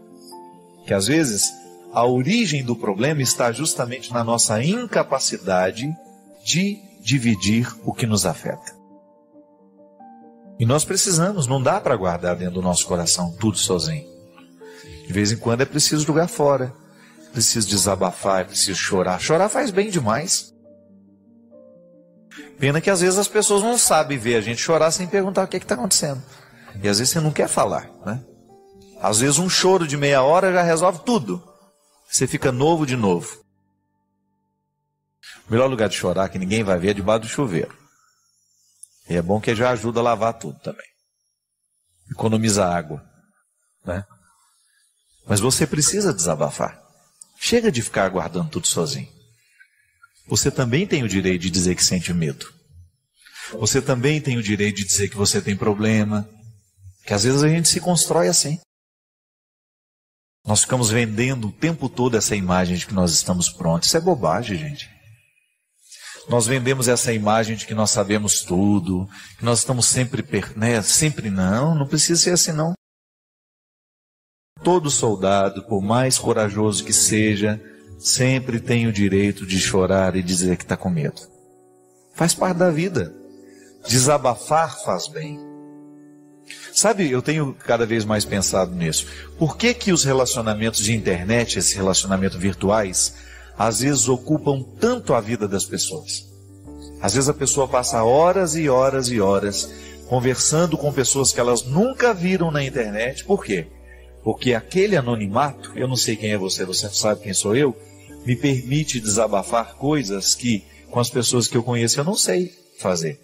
Que às vezes a origem do problema está justamente na nossa incapacidade de dividir o que nos afeta. E nós precisamos, não dá para guardar dentro do nosso coração tudo sozinho. De vez em quando é preciso jogar fora, é preciso desabafar, é preciso chorar. Chorar faz bem demais. Pena que às vezes as pessoas não sabem ver a gente chorar sem perguntar o que está acontecendo. E às vezes você não quer falar, né? Às vezes um choro de meia hora já resolve tudo. Você fica novo de novo. O melhor lugar de chorar que ninguém vai ver é debaixo do chuveiro. E é bom que já ajuda a lavar tudo também. Economiza água, né? Mas você precisa desabafar. Chega de ficar guardando tudo sozinho. Você também tem o direito de dizer que sente medo. Você também tem o direito de dizer que você tem problema. Que às vezes a gente se constrói assim. Nós ficamos vendendo o tempo todo essa imagem de que nós estamos prontos. Isso é bobagem, gente. Nós vendemos essa imagem de que nós sabemos tudo, que nós estamos sempre, né? Sempre não precisa ser assim não. Todo soldado, por mais corajoso que seja, sempre tem o direito de chorar e dizer que está com medo. Faz parte da vida. Desabafar faz bem. Sabe, eu tenho cada vez mais pensado nisso. Por que que os relacionamentos de internet, esses relacionamentos virtuais, às vezes ocupam tanto a vida das pessoas? Às vezes a pessoa passa horas e horas e horas conversando com pessoas que elas nunca viram na internet. Por quê? Porque aquele anonimato, eu não sei quem é você sabe quem sou eu, me permite desabafar coisas que, com as pessoas que eu conheço, eu não sei fazer.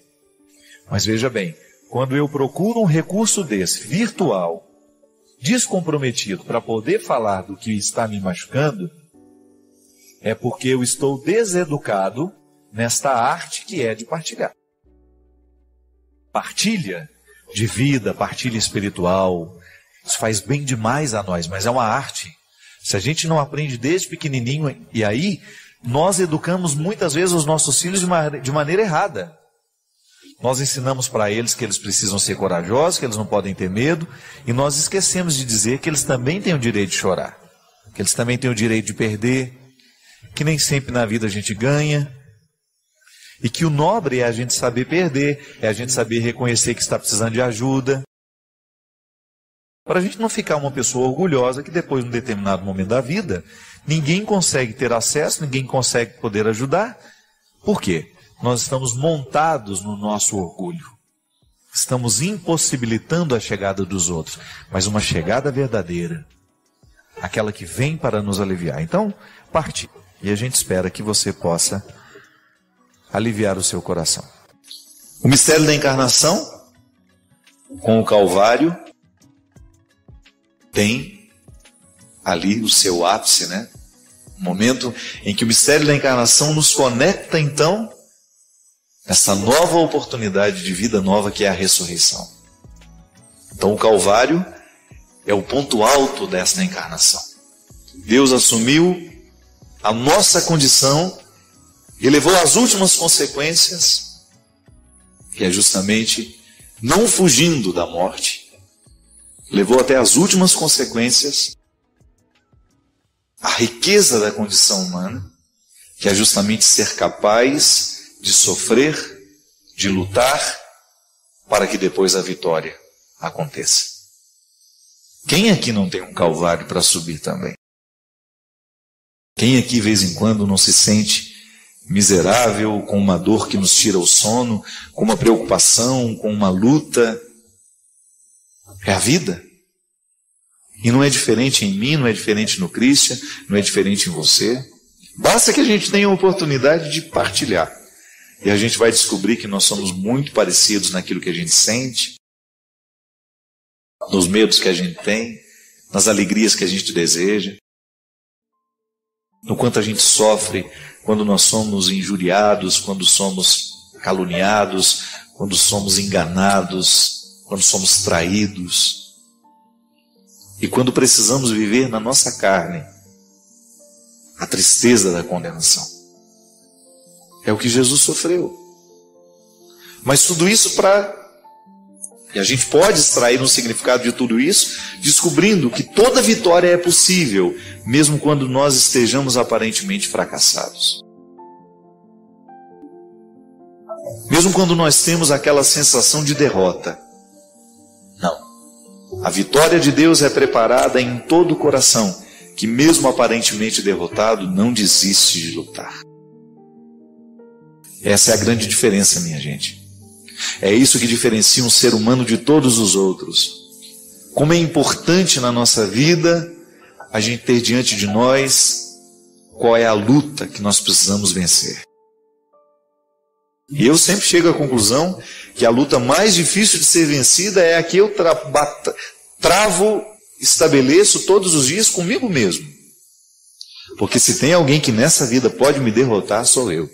Mas veja bem, quando eu procuro um recurso desse, virtual, descomprometido, para poder falar do que está me machucando, é porque eu estou deseducado nesta arte que é de partilhar. Partilha de vida, partilha espiritual, isso faz bem demais a nós, mas é uma arte. Se a gente não aprende desde pequenininho, e aí nós educamos muitas vezes os nossos filhos de maneira errada. Nós ensinamos para eles que eles precisam ser corajosos, que eles não podem ter medo, e nós esquecemos de dizer que eles também têm o direito de chorar, que eles também têm o direito de perder, que nem sempre na vida a gente ganha, e que o nobre é a gente saber perder, é a gente saber reconhecer que está precisando de ajuda, para a gente não ficar uma pessoa orgulhosa que depois, num determinado momento da vida, ninguém consegue ter acesso, ninguém consegue poder ajudar. Por quê? Nós estamos montados no nosso orgulho. Estamos impossibilitando a chegada dos outros. Mas uma chegada verdadeira. Aquela que vem para nos aliviar. Então, partilhe. E a gente espera que você possa aliviar o seu coração. O mistério da encarnação, com o Calvário, tem ali o seu ápice, né? O momento em que o mistério da encarnação nos conecta, então, essa nova oportunidade de vida nova que é a ressurreição. Então o Calvário é o ponto alto desta encarnação. Deus assumiu a nossa condição e levou às últimas consequências, que é justamente não fugindo da morte, levou até as últimas consequências a riqueza da condição humana, que é justamente ser capaz de sofrer, de lutar, para que depois a vitória aconteça. Quem aqui não tem um Calvário para subir também? Quem aqui, de vez em quando, não se sente miserável, com uma dor que nos tira o sono, com uma preocupação, com uma luta? É a vida. E não é diferente em mim, não é diferente no Christian, não é diferente em você. Basta que a gente tenha a oportunidade de partilhar. E a gente vai descobrir que nós somos muito parecidos naquilo que a gente sente, nos medos que a gente tem, nas alegrias que a gente deseja, no quanto a gente sofre quando nós somos injuriados, quando somos caluniados, quando somos enganados, quando somos traídos. E quando precisamos viver na nossa carne a tristeza da condenação. É o que Jesus sofreu. Mas tudo isso e a gente pode extrair um significado de tudo isso, descobrindo que toda vitória é possível, mesmo quando nós estejamos aparentemente fracassados. Mesmo quando nós temos aquela sensação de derrota. Não. A vitória de Deus é preparada em todo o coração, que mesmo aparentemente derrotado, não desiste de lutar. Essa é a grande diferença, minha gente. É isso que diferencia um ser humano de todos os outros. Como é importante na nossa vida a gente ter diante de nós qual é a luta que nós precisamos vencer. E eu sempre chego à conclusão que a luta mais difícil de ser vencida é a que eu estabeleço todos os dias comigo mesmo. Porque se tem alguém que nessa vida pode me derrotar, sou eu.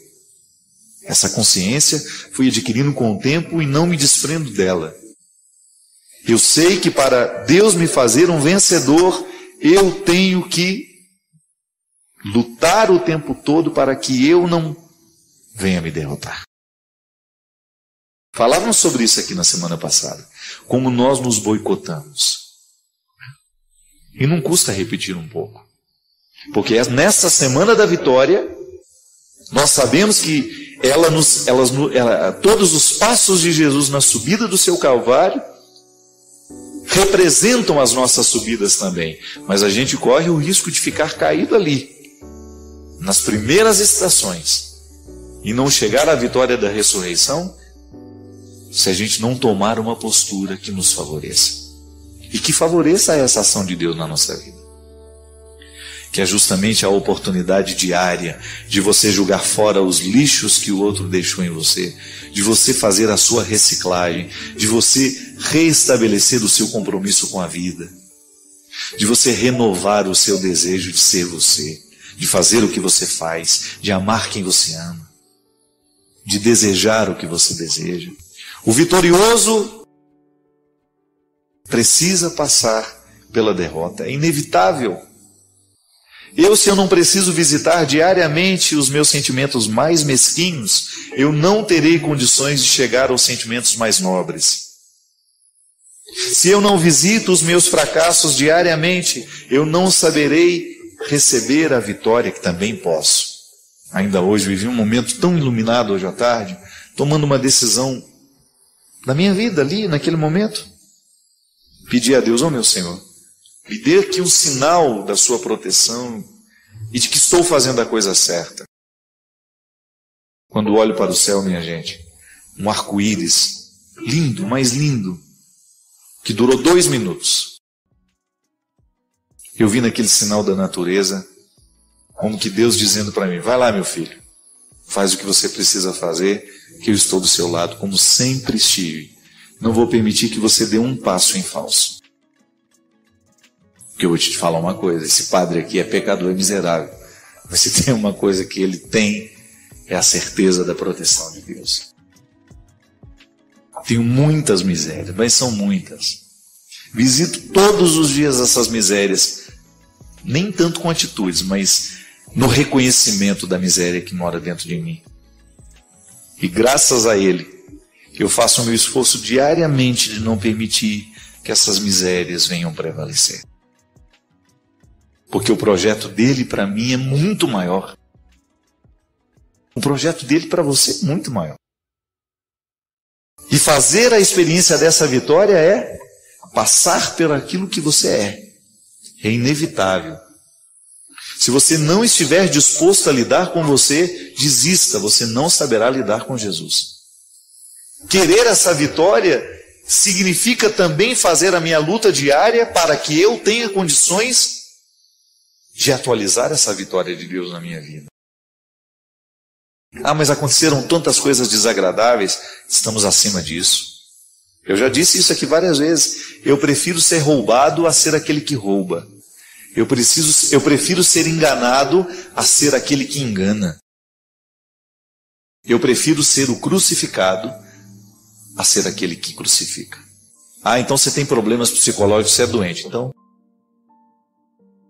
Essa consciência fui adquirindo com o tempo e não me desprendo dela. Eu sei que para Deus me fazer um vencedor, eu tenho que lutar o tempo todo para que eu não venha me derrotar. Falávamos sobre isso aqui na semana passada. Como nós nos boicotamos. E não custa repetir um pouco. Porque nesta semana da vitória, nós sabemos que todos os passos de Jesus na subida do seu Calvário representam as nossas subidas também. Mas a gente corre o risco de ficar caído ali, nas primeiras estações, e não chegar à vitória da ressurreição, se a gente não tomar uma postura que nos favoreça. E que favoreça essa ação de Deus na nossa vida. Que é justamente a oportunidade diária de você jogar fora os lixos que o outro deixou em você, de você fazer a sua reciclagem, de você reestabelecer o seu compromisso com a vida, de você renovar o seu desejo de ser você, de fazer o que você faz, de amar quem você ama, de desejar o que você deseja. O vitorioso precisa passar pela derrota, é inevitável. Se eu não preciso visitar diariamente os meus sentimentos mais mesquinhos, eu não terei condições de chegar aos sentimentos mais nobres. Se eu não visito os meus fracassos diariamente, eu não saberei receber a vitória que também posso. Ainda hoje vivi um momento tão iluminado hoje à tarde, tomando uma decisão na minha vida ali, naquele momento. Pedi a Deus, meu Senhor, me dê aqui um sinal da sua proteção e de que estou fazendo a coisa certa. Quando olho para o céu, minha gente, um arco-íris lindo, mais lindo, que durou 2 minutos. Eu vi naquele sinal da natureza, como que Deus dizendo para mim, vai lá, meu filho, faz o que você precisa fazer, que eu estou do seu lado, como sempre estive. Não vou permitir que você dê um passo em falso. Porque eu vou te falar uma coisa, esse padre aqui é pecador e miserável. Mas se tem uma coisa que ele tem, é a certeza da proteção de Deus. Tenho muitas misérias, mas são muitas. Visito todos os dias essas misérias, nem tanto com atitudes, mas no reconhecimento da miséria que mora dentro de mim. E graças a Ele, eu faço o meu esforço diariamente de não permitir que essas misérias venham prevalecer. Porque o projeto dele para mim é muito maior. O projeto dele para você é muito maior. E fazer a experiência dessa vitória é passar por aquilo que você é. É inevitável. Se você não estiver disposto a lidar com você, desista, você não saberá lidar com Jesus. Querer essa vitória significa também fazer a minha luta diária para que eu tenha condições de atualizar essa vitória de Deus na minha vida. Mas aconteceram tantas coisas desagradáveis, estamos acima disso. Eu já disse isso aqui várias vezes. Eu prefiro ser roubado a ser aquele que rouba. Eu prefiro ser enganado a ser aquele que engana. Eu prefiro ser o crucificado a ser aquele que crucifica. Ah, então você tem problemas psicológicos, você é doente. Então,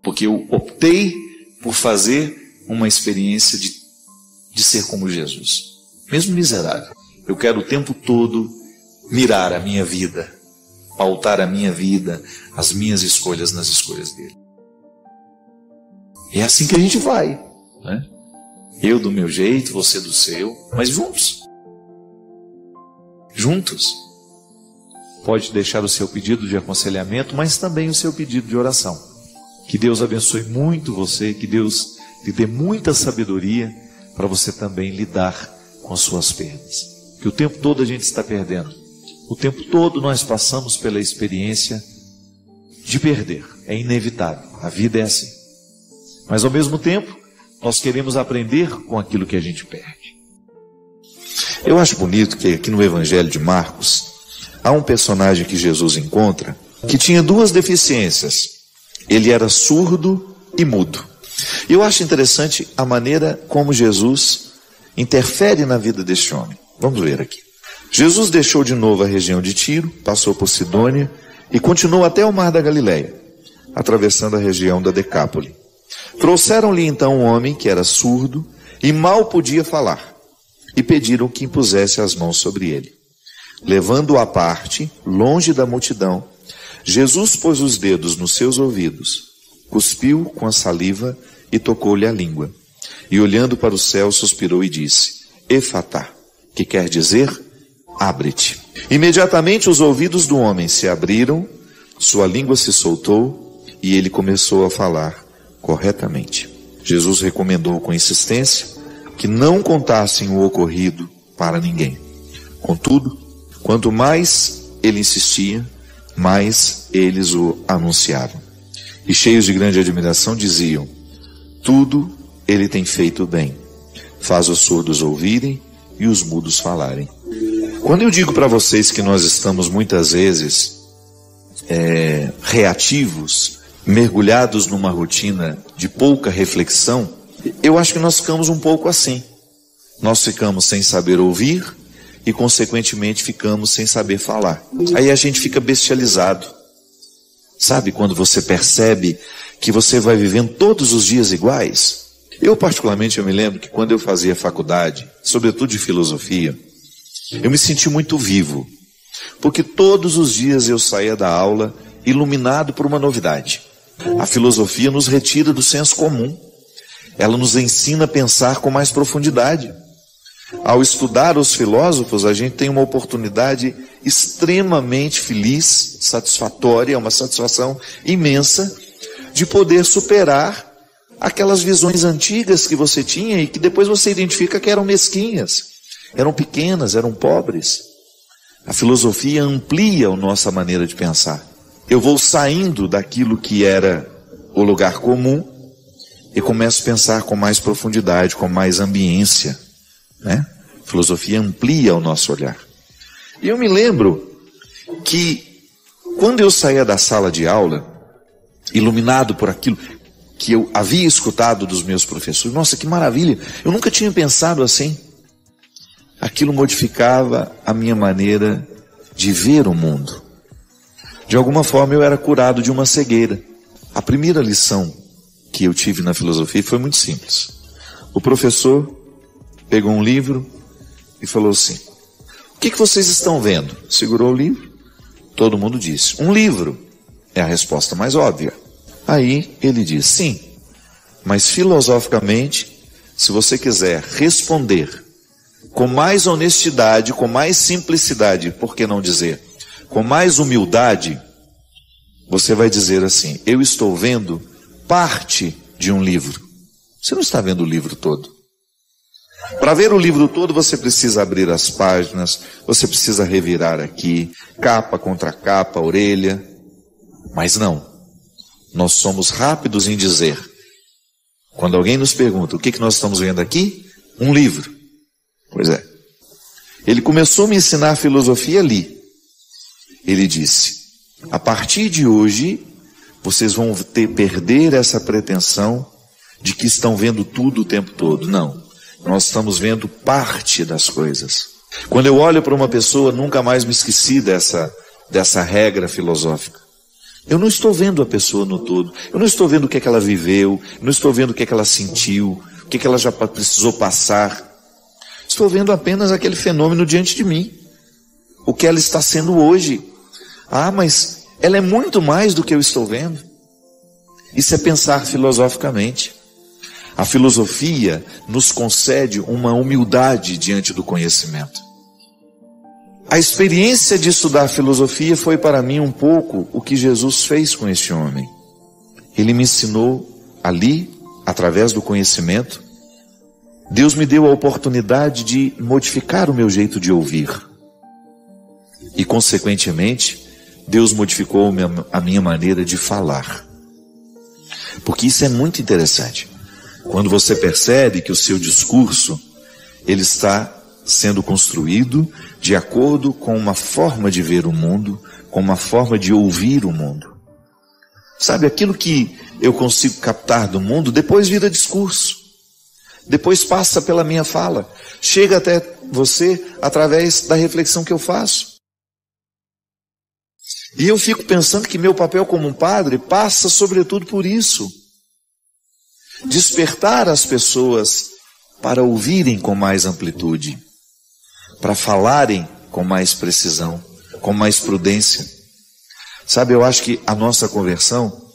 porque eu optei por fazer uma experiência de ser como Jesus. Mesmo miserável. Eu quero o tempo todo mirar a minha vida, pautar a minha vida, as minhas escolhas nas escolhas dele. É assim que a gente vai, né? Eu do meu jeito, você do seu, mas juntos. Juntos. Pode deixar o seu pedido de aconselhamento, mas também o seu pedido de oração. Que Deus abençoe muito você, que Deus lhe dê muita sabedoria para você também lidar com as suas perdas. Que o tempo todo a gente está perdendo. O tempo todo nós passamos pela experiência de perder. É inevitável. A vida é assim. Mas ao mesmo tempo, nós queremos aprender com aquilo que a gente perde. Eu acho bonito que aqui no Evangelho de Marcos, há um personagem que Jesus encontra que tinha duas deficiências. Ele era surdo e mudo. Eu acho interessante a maneira como Jesus interfere na vida deste homem. Vamos ver aqui. Jesus deixou de novo a região de Tiro, passou por Sidônia e continuou até o mar da Galileia, atravessando a região da Decápole. Trouxeram-lhe então um homem que era surdo e mal podia falar, e pediram que impusesse as mãos sobre ele. Levando-o à parte, longe da multidão, Jesus pôs os dedos nos seus ouvidos, cuspiu com a saliva e tocou-lhe a língua. E olhando para o céu, suspirou e disse: Efatá, que quer dizer, abre-te. Imediatamente os ouvidos do homem se abriram, sua língua se soltou e ele começou a falar corretamente. Jesus recomendou com insistência que não contassem o ocorrido para ninguém. Contudo, quanto mais ele insistia, mais eles o anunciavam. E cheios de grande admiração diziam: tudo ele tem feito bem. Faz os surdos ouvirem e os mudos falarem. Quando eu digo para vocês que nós estamos muitas vezes reativos, mergulhados numa rotina de pouca reflexão, eu acho que nós ficamos um pouco assim. Nós ficamos sem saber ouvir e, consequentemente, ficamos sem saber falar. Aí a gente fica bestializado. Sabe quando você percebe que você vai vivendo todos os dias iguais? Eu, particularmente, eu me lembro que quando eu fazia faculdade, sobretudo de filosofia, eu me senti muito vivo. Porque todos os dias eu saía da aula iluminado por uma novidade. A filosofia nos retira do senso comum. Ela nos ensina a pensar com mais profundidade. Ao estudar os filósofos, a gente tem uma oportunidade extremamente feliz, satisfatória, uma satisfação imensa, de poder superar aquelas visões antigas que você tinha e que depois você identifica que eram mesquinhas, eram pequenas, eram pobres. A filosofia amplia a nossa maneira de pensar. Eu vou saindo daquilo que era o lugar comum e começo a pensar com mais profundidade, com mais ambiência, né? A filosofia amplia o nosso olhar. E eu me lembro que quando eu saía da sala de aula, iluminado por aquilo que eu havia escutado dos meus professores, nossa, que maravilha, eu nunca tinha pensado assim. Aquilo modificava a minha maneira de ver o mundo. De alguma forma eu era curado de uma cegueira. A primeira lição que eu tive na filosofia foi muito simples. O professor pegou um livro e falou assim: o que vocês estão vendo? Segurou o livro. Todo mundo disse: um livro. É a resposta mais óbvia. Aí ele disse: sim, mas filosoficamente, se você quiser responder com mais honestidade, com mais simplicidade, por que não dizer, com mais humildade, você vai dizer assim: eu estou vendo parte de um livro. Você não está vendo o livro todo. Para ver o livro todo, você precisa abrir as páginas, você precisa revirar aqui, capa contra capa, orelha. Mas não, nós somos rápidos em dizer, quando alguém nos pergunta, o que nós estamos vendo aqui? Um livro. Pois é. Ele começou a me ensinar filosofia ali. Ele disse: a partir de hoje, vocês vão perder essa pretensão de que estão vendo tudo o tempo todo. Não, nós estamos vendo parte das coisas. Quando eu olho para uma pessoa, nunca mais me esqueci dessa regra filosófica. Eu não estou vendo a pessoa no todo, eu não estou vendo o que é que ela viveu, não estou vendo o que é que ela sentiu, o que é que ela já precisou passar. Estou vendo apenas aquele fenômeno diante de mim, o que ela está sendo hoje. Ah, mas ela é muito mais do que eu estou vendo. Isso é pensar filosoficamente. A filosofia nos concede uma humildade diante do conhecimento. A experiência de estudar filosofia foi para mim um pouco o que Jesus fez com este homem. Ele me ensinou ali, através do conhecimento. Deus me deu a oportunidade de modificar o meu jeito de ouvir. E, consequentemente, Deus modificou a minha maneira de falar. Porque isso é muito interessante. Quando você percebe que o seu discurso, ele está sendo construído de acordo com uma forma de ver o mundo, com uma forma de ouvir o mundo. Sabe, aquilo que eu consigo captar do mundo, depois vira discurso. Depois passa pela minha fala. Chega até você através da reflexão que eu faço. E eu fico pensando que meu papel como um padre passa sobretudo por isso. Despertar as pessoas para ouvirem com mais amplitude, para falarem com mais precisão, com mais prudência. Sabe, eu acho que a nossa conversão,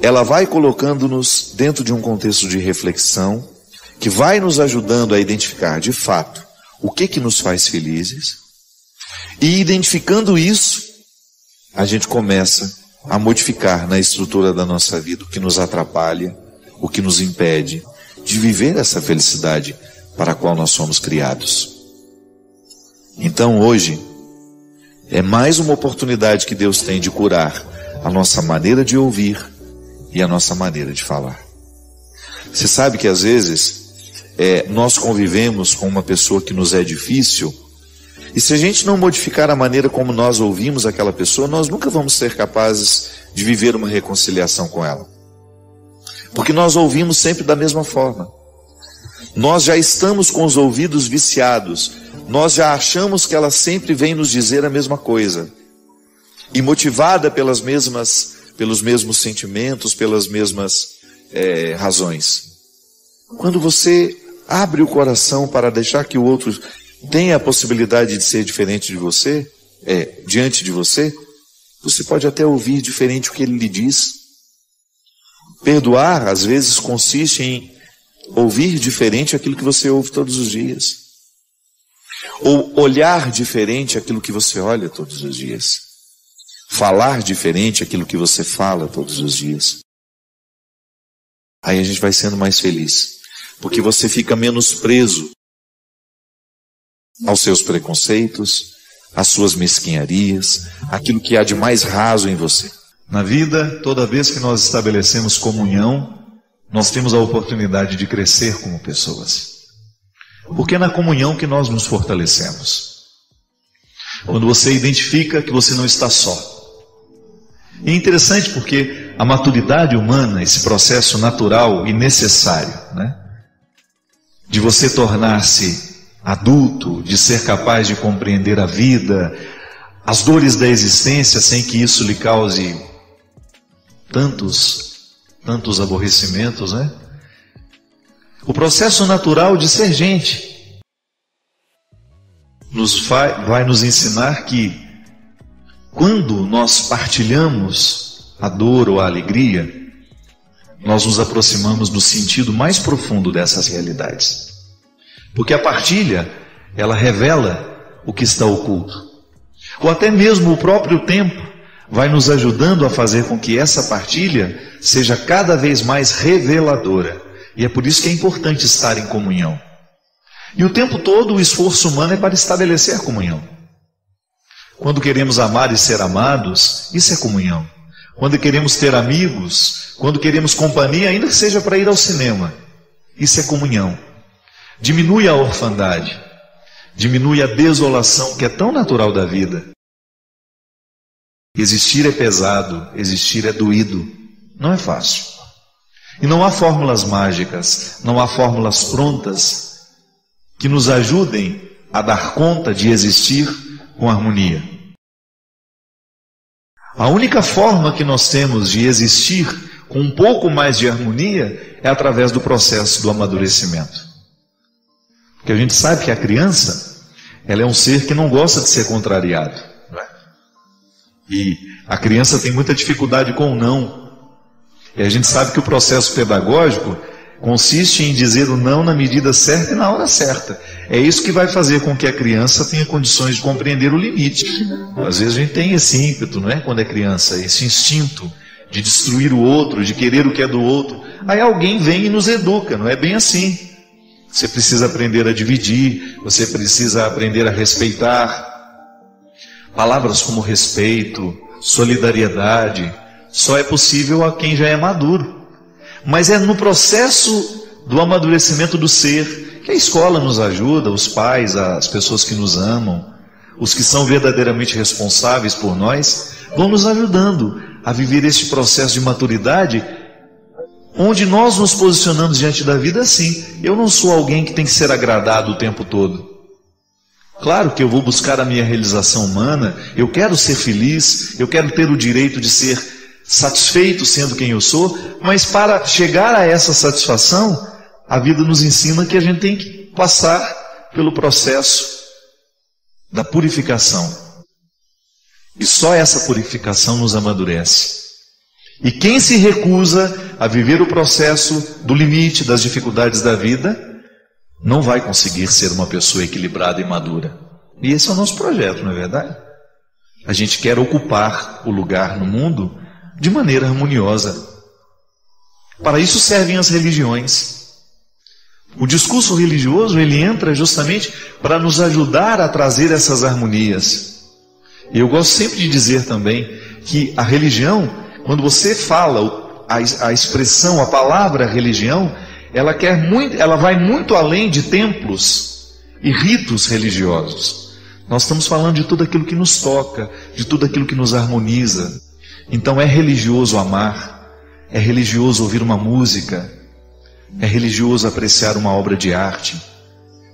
ela vai colocando-nos dentro de um contexto de reflexão, que vai nos ajudando a identificar de fato o que nos faz felizes, e identificando isso, a gente começa a modificar na estrutura da nossa vida o que nos atrapalha, o que nos impede de viver essa felicidade para a qual nós somos criados. Então hoje, é mais uma oportunidade que Deus tem de curar a nossa maneira de ouvir e a nossa maneira de falar. Você sabe que às vezes nós convivemos com uma pessoa que nos é difícil, e se a gente não modificar a maneira como nós ouvimos aquela pessoa, nós nunca vamos ser capazes de viver uma reconciliação com ela. Porque nós ouvimos sempre da mesma forma. Nós já estamos com os ouvidos viciados. Nós já achamos que ela sempre vem nos dizer a mesma coisa. E motivada pelos mesmos sentimentos, pelas mesmas razões. Quando você abre o coração para deixar que o outro tenha a possibilidade de ser diferente de você, diante de você, você pode até ouvir diferente o que ele lhe diz. Perdoar, às vezes, consiste em ouvir diferente aquilo que você ouve todos os dias. Ou olhar diferente aquilo que você olha todos os dias. Falar diferente aquilo que você fala todos os dias. Aí a gente vai sendo mais feliz. Porque você fica menos preso aos seus preconceitos, às suas mesquinharias, aquilo que há de mais raso em você. Na vida, toda vez que nós estabelecemos comunhão, nós temos a oportunidade de crescer como pessoas. Porque é na comunhão que nós nos fortalecemos. Quando você identifica que você não está só. E é interessante porque a maturidade humana, esse processo natural e necessário, de você tornar-se adulto, de ser capaz de compreender a vida, as dores da existência, sem que isso lhe cause tantos aborrecimentos, O processo natural de ser gente vai nos ensinar que quando nós partilhamos a dor ou a alegria, nós nos aproximamos do sentido mais profundo dessas realidades. Porque a partilha, ela revela o que está oculto. Ou até mesmo o próprio tempo vai nos ajudando a fazer com que essa partilha seja cada vez mais reveladora. E é por isso que é importante estar em comunhão. E o tempo todo o esforço humano é para estabelecer comunhão. Quando queremos amar e ser amados, isso é comunhão. Quando queremos ter amigos, quando queremos companhia, ainda que seja para ir ao cinema, isso é comunhão. Diminui a orfandade, diminui a desolação que é tão natural da vida. Existir é pesado, existir é doído. Não é fácil. E não há fórmulas mágicas, não há fórmulas prontas que nos ajudem a dar conta de existir com harmonia. A única forma que nós temos de existir com um pouco mais de harmonia é através do processo do amadurecimento. Porque a gente sabe que a criança, ela é um ser que não gosta de ser contrariado. Não é? E a criança tem muita dificuldade com o não. E a gente sabe que o processo pedagógico consiste em dizer o não na medida certa e na hora certa. É isso que vai fazer com que a criança tenha condições de compreender o limite. Às vezes a gente tem esse ímpeto, não é? Quando é criança, esse instinto de destruir o outro, de querer o que é do outro. Aí alguém vem e nos educa, não é bem assim. Você precisa aprender a dividir, você precisa aprender a respeitar. Palavras como respeito, solidariedade, só é possível a quem já é maduro. Mas é no processo do amadurecimento do ser que a escola nos ajuda, os pais, as pessoas que nos amam, os que são verdadeiramente responsáveis por nós, vão nos ajudando a viver este processo de maturidade, onde nós nos posicionamos diante da vida assim. Eu não sou alguém que tem que ser agradado o tempo todo. Claro que eu vou buscar a minha realização humana, eu quero ser feliz, eu quero ter o direito de ser satisfeito sendo quem eu sou, mas para chegar a essa satisfação, a vida nos ensina que a gente tem que passar pelo processo da purificação. E só essa purificação nos amadurece. E quem se recusa a viver o processo do limite, das dificuldades da vida, não vai conseguir ser uma pessoa equilibrada e madura. E esse é o nosso projeto, não é verdade? A gente quer ocupar o lugar no mundo de maneira harmoniosa. Para isso servem as religiões. O discurso religioso, ele entra justamente para nos ajudar a trazer essas harmonias. E eu gosto sempre de dizer também que a religião, quando você fala a expressão, a palavra religião, ela vai muito além de templos e ritos religiosos. Nós estamos falando de tudo aquilo que nos toca, de tudo aquilo que nos harmoniza. Então é religioso amar, é religioso ouvir uma música, é religioso apreciar uma obra de arte,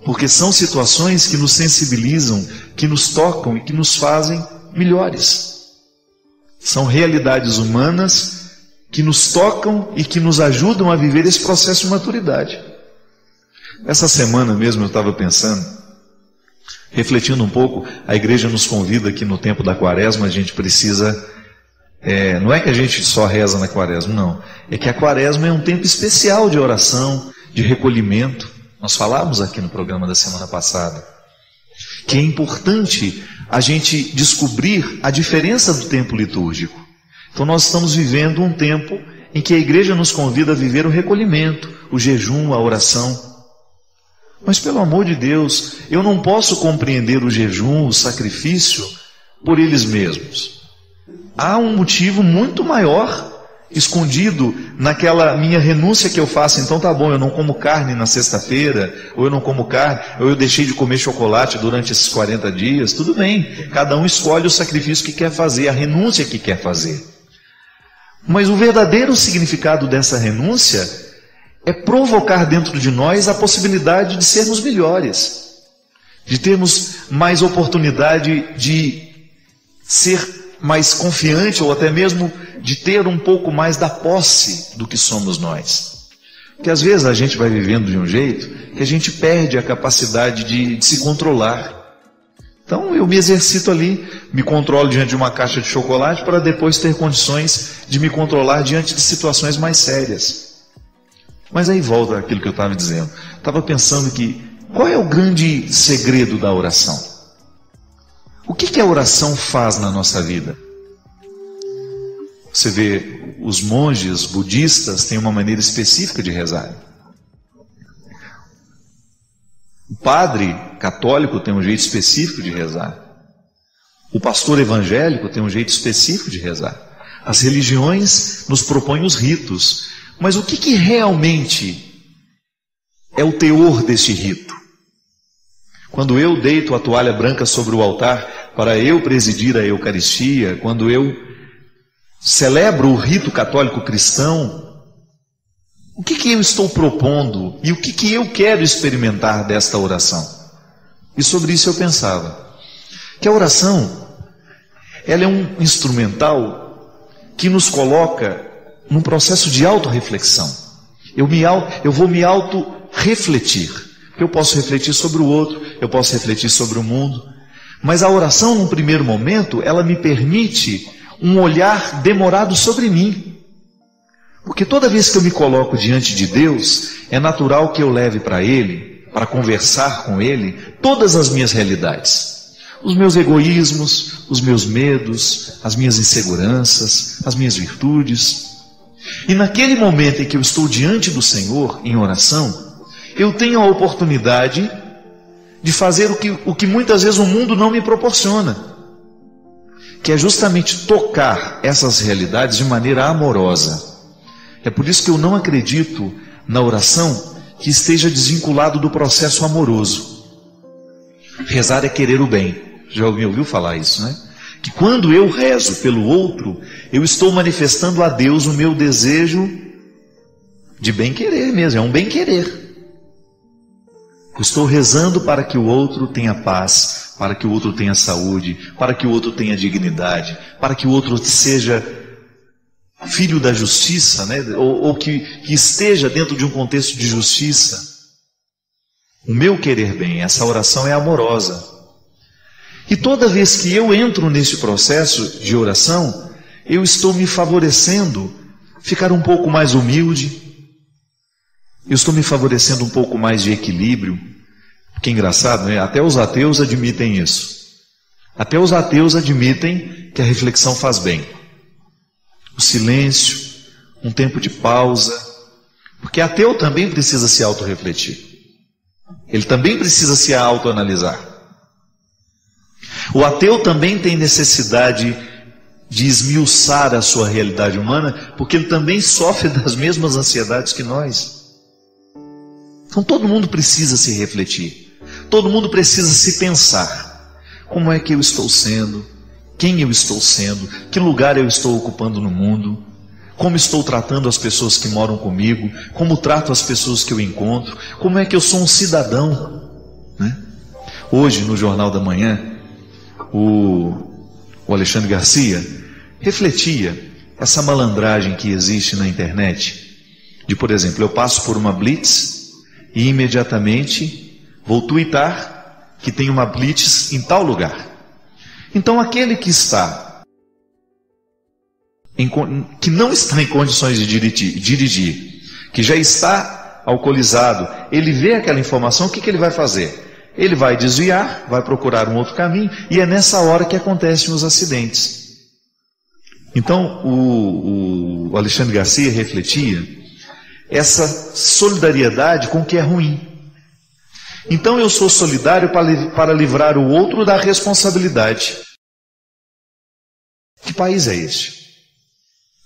porque são situações que nos sensibilizam, que nos tocam e que nos fazem melhores. São realidades humanas que nos tocam e que nos ajudam a viver esse processo de maturidade. Essa semana mesmo eu estava pensando, refletindo um pouco, a igreja nos convida que no tempo da quaresma a gente precisa... não é que a gente só reza na quaresma, não. É que a quaresma é um tempo especial de oração, de recolhimento. Nós falávamos aqui no programa da semana passada que é importante a gente descobrir a diferença do tempo litúrgico. Então nós estamos vivendo um tempo em que a igreja nos convida a viver o recolhimento, o jejum, a oração. Mas pelo amor de Deus, eu não posso compreender o jejum, o sacrifício, por eles mesmos. Há um motivo muito maior escondido naquela minha renúncia que eu faço. Então tá bom, eu não como carne na sexta-feira, ou eu não como carne, ou eu deixei de comer chocolate durante esses 40 dias. Tudo bem, cada um escolhe o sacrifício que quer fazer, a renúncia que quer fazer. Mas o verdadeiro significado dessa renúncia é provocar dentro de nós a possibilidade de sermos melhores, de termos mais oportunidade de ser mais confiante, ou até mesmo de ter um pouco mais da posse do que somos nós. Porque às vezes a gente vai vivendo de um jeito que a gente perde a capacidade de se controlar. Então eu me exercito ali, me controlo diante de uma caixa de chocolate para depois ter condições de me controlar diante de situações mais sérias. Mas aí volta aquilo que eu estava dizendo. Estava pensando que qual é o grande segredo da oração? O que a oração faz na nossa vida? Você vê, os monges budistas têm uma maneira específica de rezar. O padre católico tem um jeito específico de rezar. O pastor evangélico tem um jeito específico de rezar. As religiões nos propõem os ritos. Mas o que realmente é o teor deste rito? Quando eu deito a toalha branca sobre o altar, para eu presidir a Eucaristia, quando eu celebro o rito católico cristão, o que eu estou propondo e o que eu quero experimentar desta oração? E sobre isso eu pensava, que a oração, ela é um instrumental que nos coloca num processo de autorreflexão. Eu vou me autorrefletir. Eu posso refletir sobre o outro, eu posso refletir sobre o mundo, mas a oração, num primeiro momento, ela me permite um olhar demorado sobre mim. Porque toda vez que eu me coloco diante de Deus, é natural que eu leve para Ele, para conversar com Ele, todas as minhas realidades. Os meus egoísmos, os meus medos, as minhas inseguranças, as minhas virtudes. E naquele momento em que eu estou diante do Senhor, em oração, eu tenho a oportunidade de fazer o que muitas vezes o mundo não me proporciona, que é justamente tocar essas realidades de maneira amorosa. É por isso que eu não acredito na oração que esteja desvinculado do processo amoroso. Rezar é querer o bem. Já me ouviu falar isso, né? Que quando eu rezo pelo outro, eu estou manifestando a Deus o meu desejo de bem-querer mesmo, é um bem-querer. Eu estou rezando para que o outro tenha paz, para que o outro tenha saúde, para que o outro tenha dignidade, para que o outro seja filho da justiça, né? ou que esteja dentro de um contexto de justiça. O meu querer bem, essa oração é amorosa. E toda vez que eu entro nesse processo de oração, eu estou me favorecendo ficar um pouco mais humilde, eu estou me favorecendo um pouco mais de equilíbrio. Que engraçado, né? Até os ateus admitem isso. Até os ateus admitem que a reflexão faz bem. O silêncio, um tempo de pausa, porque ateu também precisa se autorrefletir. Ele também precisa se autoanalisar. O ateu também tem necessidade de esmiuçar a sua realidade humana, porque ele também sofre das mesmas ansiedades que nós. Então todo mundo precisa se refletir, todo mundo precisa se pensar. Como é que eu estou sendo? Quem eu estou sendo? Que lugar eu estou ocupando no mundo? Como estou tratando as pessoas que moram comigo? Como trato as pessoas que eu encontro? Como é que eu sou um cidadão? Né? Hoje, no Jornal da Manhã, o Alexandre Garcia refletia essa malandragem que existe na internet, de, por exemplo, eu passo por uma blitz e imediatamente vou tuitar que tem uma blitz em tal lugar. Então aquele que não está em condições de dirigir, que já está alcoolizado, ele vê aquela informação, o que ele vai fazer? Ele vai desviar, vai procurar um outro caminho, e é nessa hora que acontecem os acidentes. Então o Alexandre Garcia refletia essa solidariedade com o que é ruim. Então eu sou solidário para livrar o outro da responsabilidade. Que país é este?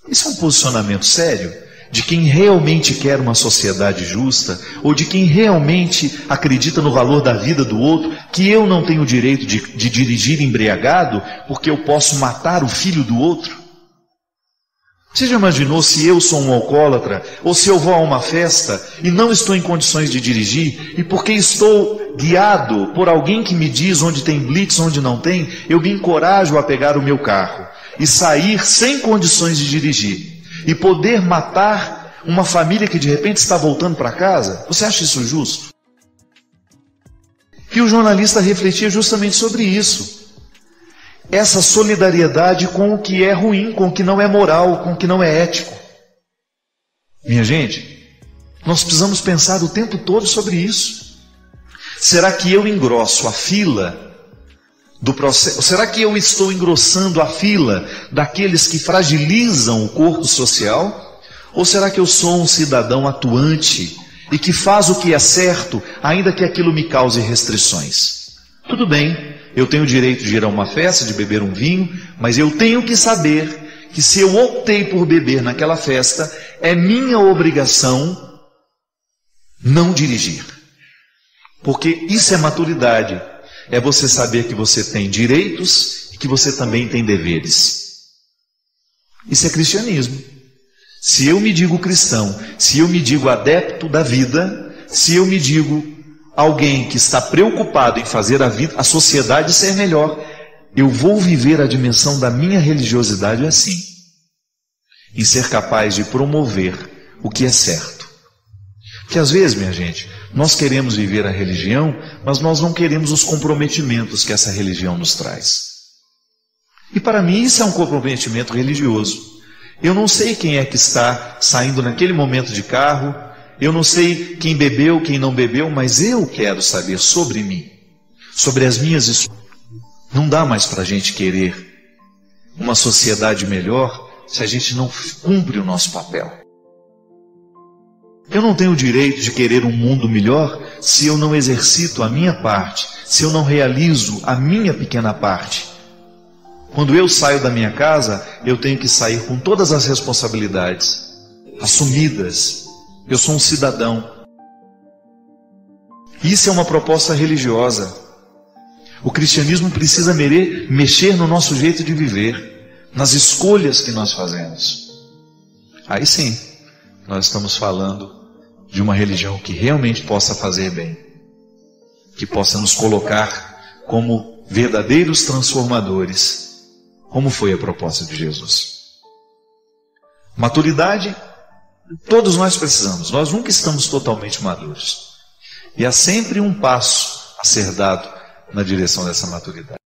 Isso é um posicionamento sério de quem realmente quer uma sociedade justa, ou de quem realmente acredita no valor da vida do outro, que eu não tenho o direito de dirigir embriagado porque eu posso matar o filho do outro? Você já imaginou se eu sou um alcoólatra, ou se eu vou a uma festa e não estou em condições de dirigir, e porque estou guiado por alguém que me diz onde tem blitz, onde não tem, eu me encorajo a pegar o meu carro e sair sem condições de dirigir, e poder matar uma família que de repente está voltando para casa? Você acha isso justo? E o jornalista refletia justamente sobre isso. Essa solidariedade com o que é ruim, com o que não é moral, com o que não é ético. Minha gente, nós precisamos pensar o tempo todo sobre isso. Será que eu engrosso a fila do processo? Será que eu estou engrossando a fila daqueles que fragilizam o corpo social? Ou será que eu sou um cidadão atuante e que faz o que é certo, ainda que aquilo me cause restrições? Tudo bem. Eu tenho o direito de ir a uma festa, de beber um vinho, mas eu tenho que saber que se eu optei por beber naquela festa, é minha obrigação não dirigir. Porque isso é maturidade. é você saber que você tem direitos e que você também tem deveres. Isso é cristianismo. Se eu me digo cristão, se eu me digo adepto da vida, se eu me digo alguém que está preocupado em fazer a sociedade ser melhor, eu vou viver a dimensão da minha religiosidade assim, em ser capaz de promover o que é certo. Porque às vezes, minha gente, nós queremos viver a religião, mas nós não queremos os comprometimentos que essa religião nos traz. E para mim isso é um comprometimento religioso. Eu não sei quem é que está saindo naquele momento de carro, eu não sei quem bebeu, quem não bebeu, mas eu quero saber sobre mim, sobre as minhas escolhas. Não dá mais para a gente querer uma sociedade melhor se a gente não cumpre o nosso papel. Eu não tenho o direito de querer um mundo melhor se eu não exercito a minha parte, se eu não realizo a minha pequena parte. Quando eu saio da minha casa, eu tenho que sair com todas as responsabilidades assumidas. Eu sou um cidadão. Isso é uma proposta religiosa. O cristianismo precisa mexer no nosso jeito de viver, nas escolhas que nós fazemos. Aí sim, nós estamos falando de uma religião que realmente possa fazer bem, que possa nos colocar como verdadeiros transformadores, como foi a proposta de Jesus. Maturidade, todos nós precisamos, nós nunca estamos totalmente maduros. E há sempre um passo a ser dado na direção dessa maturidade.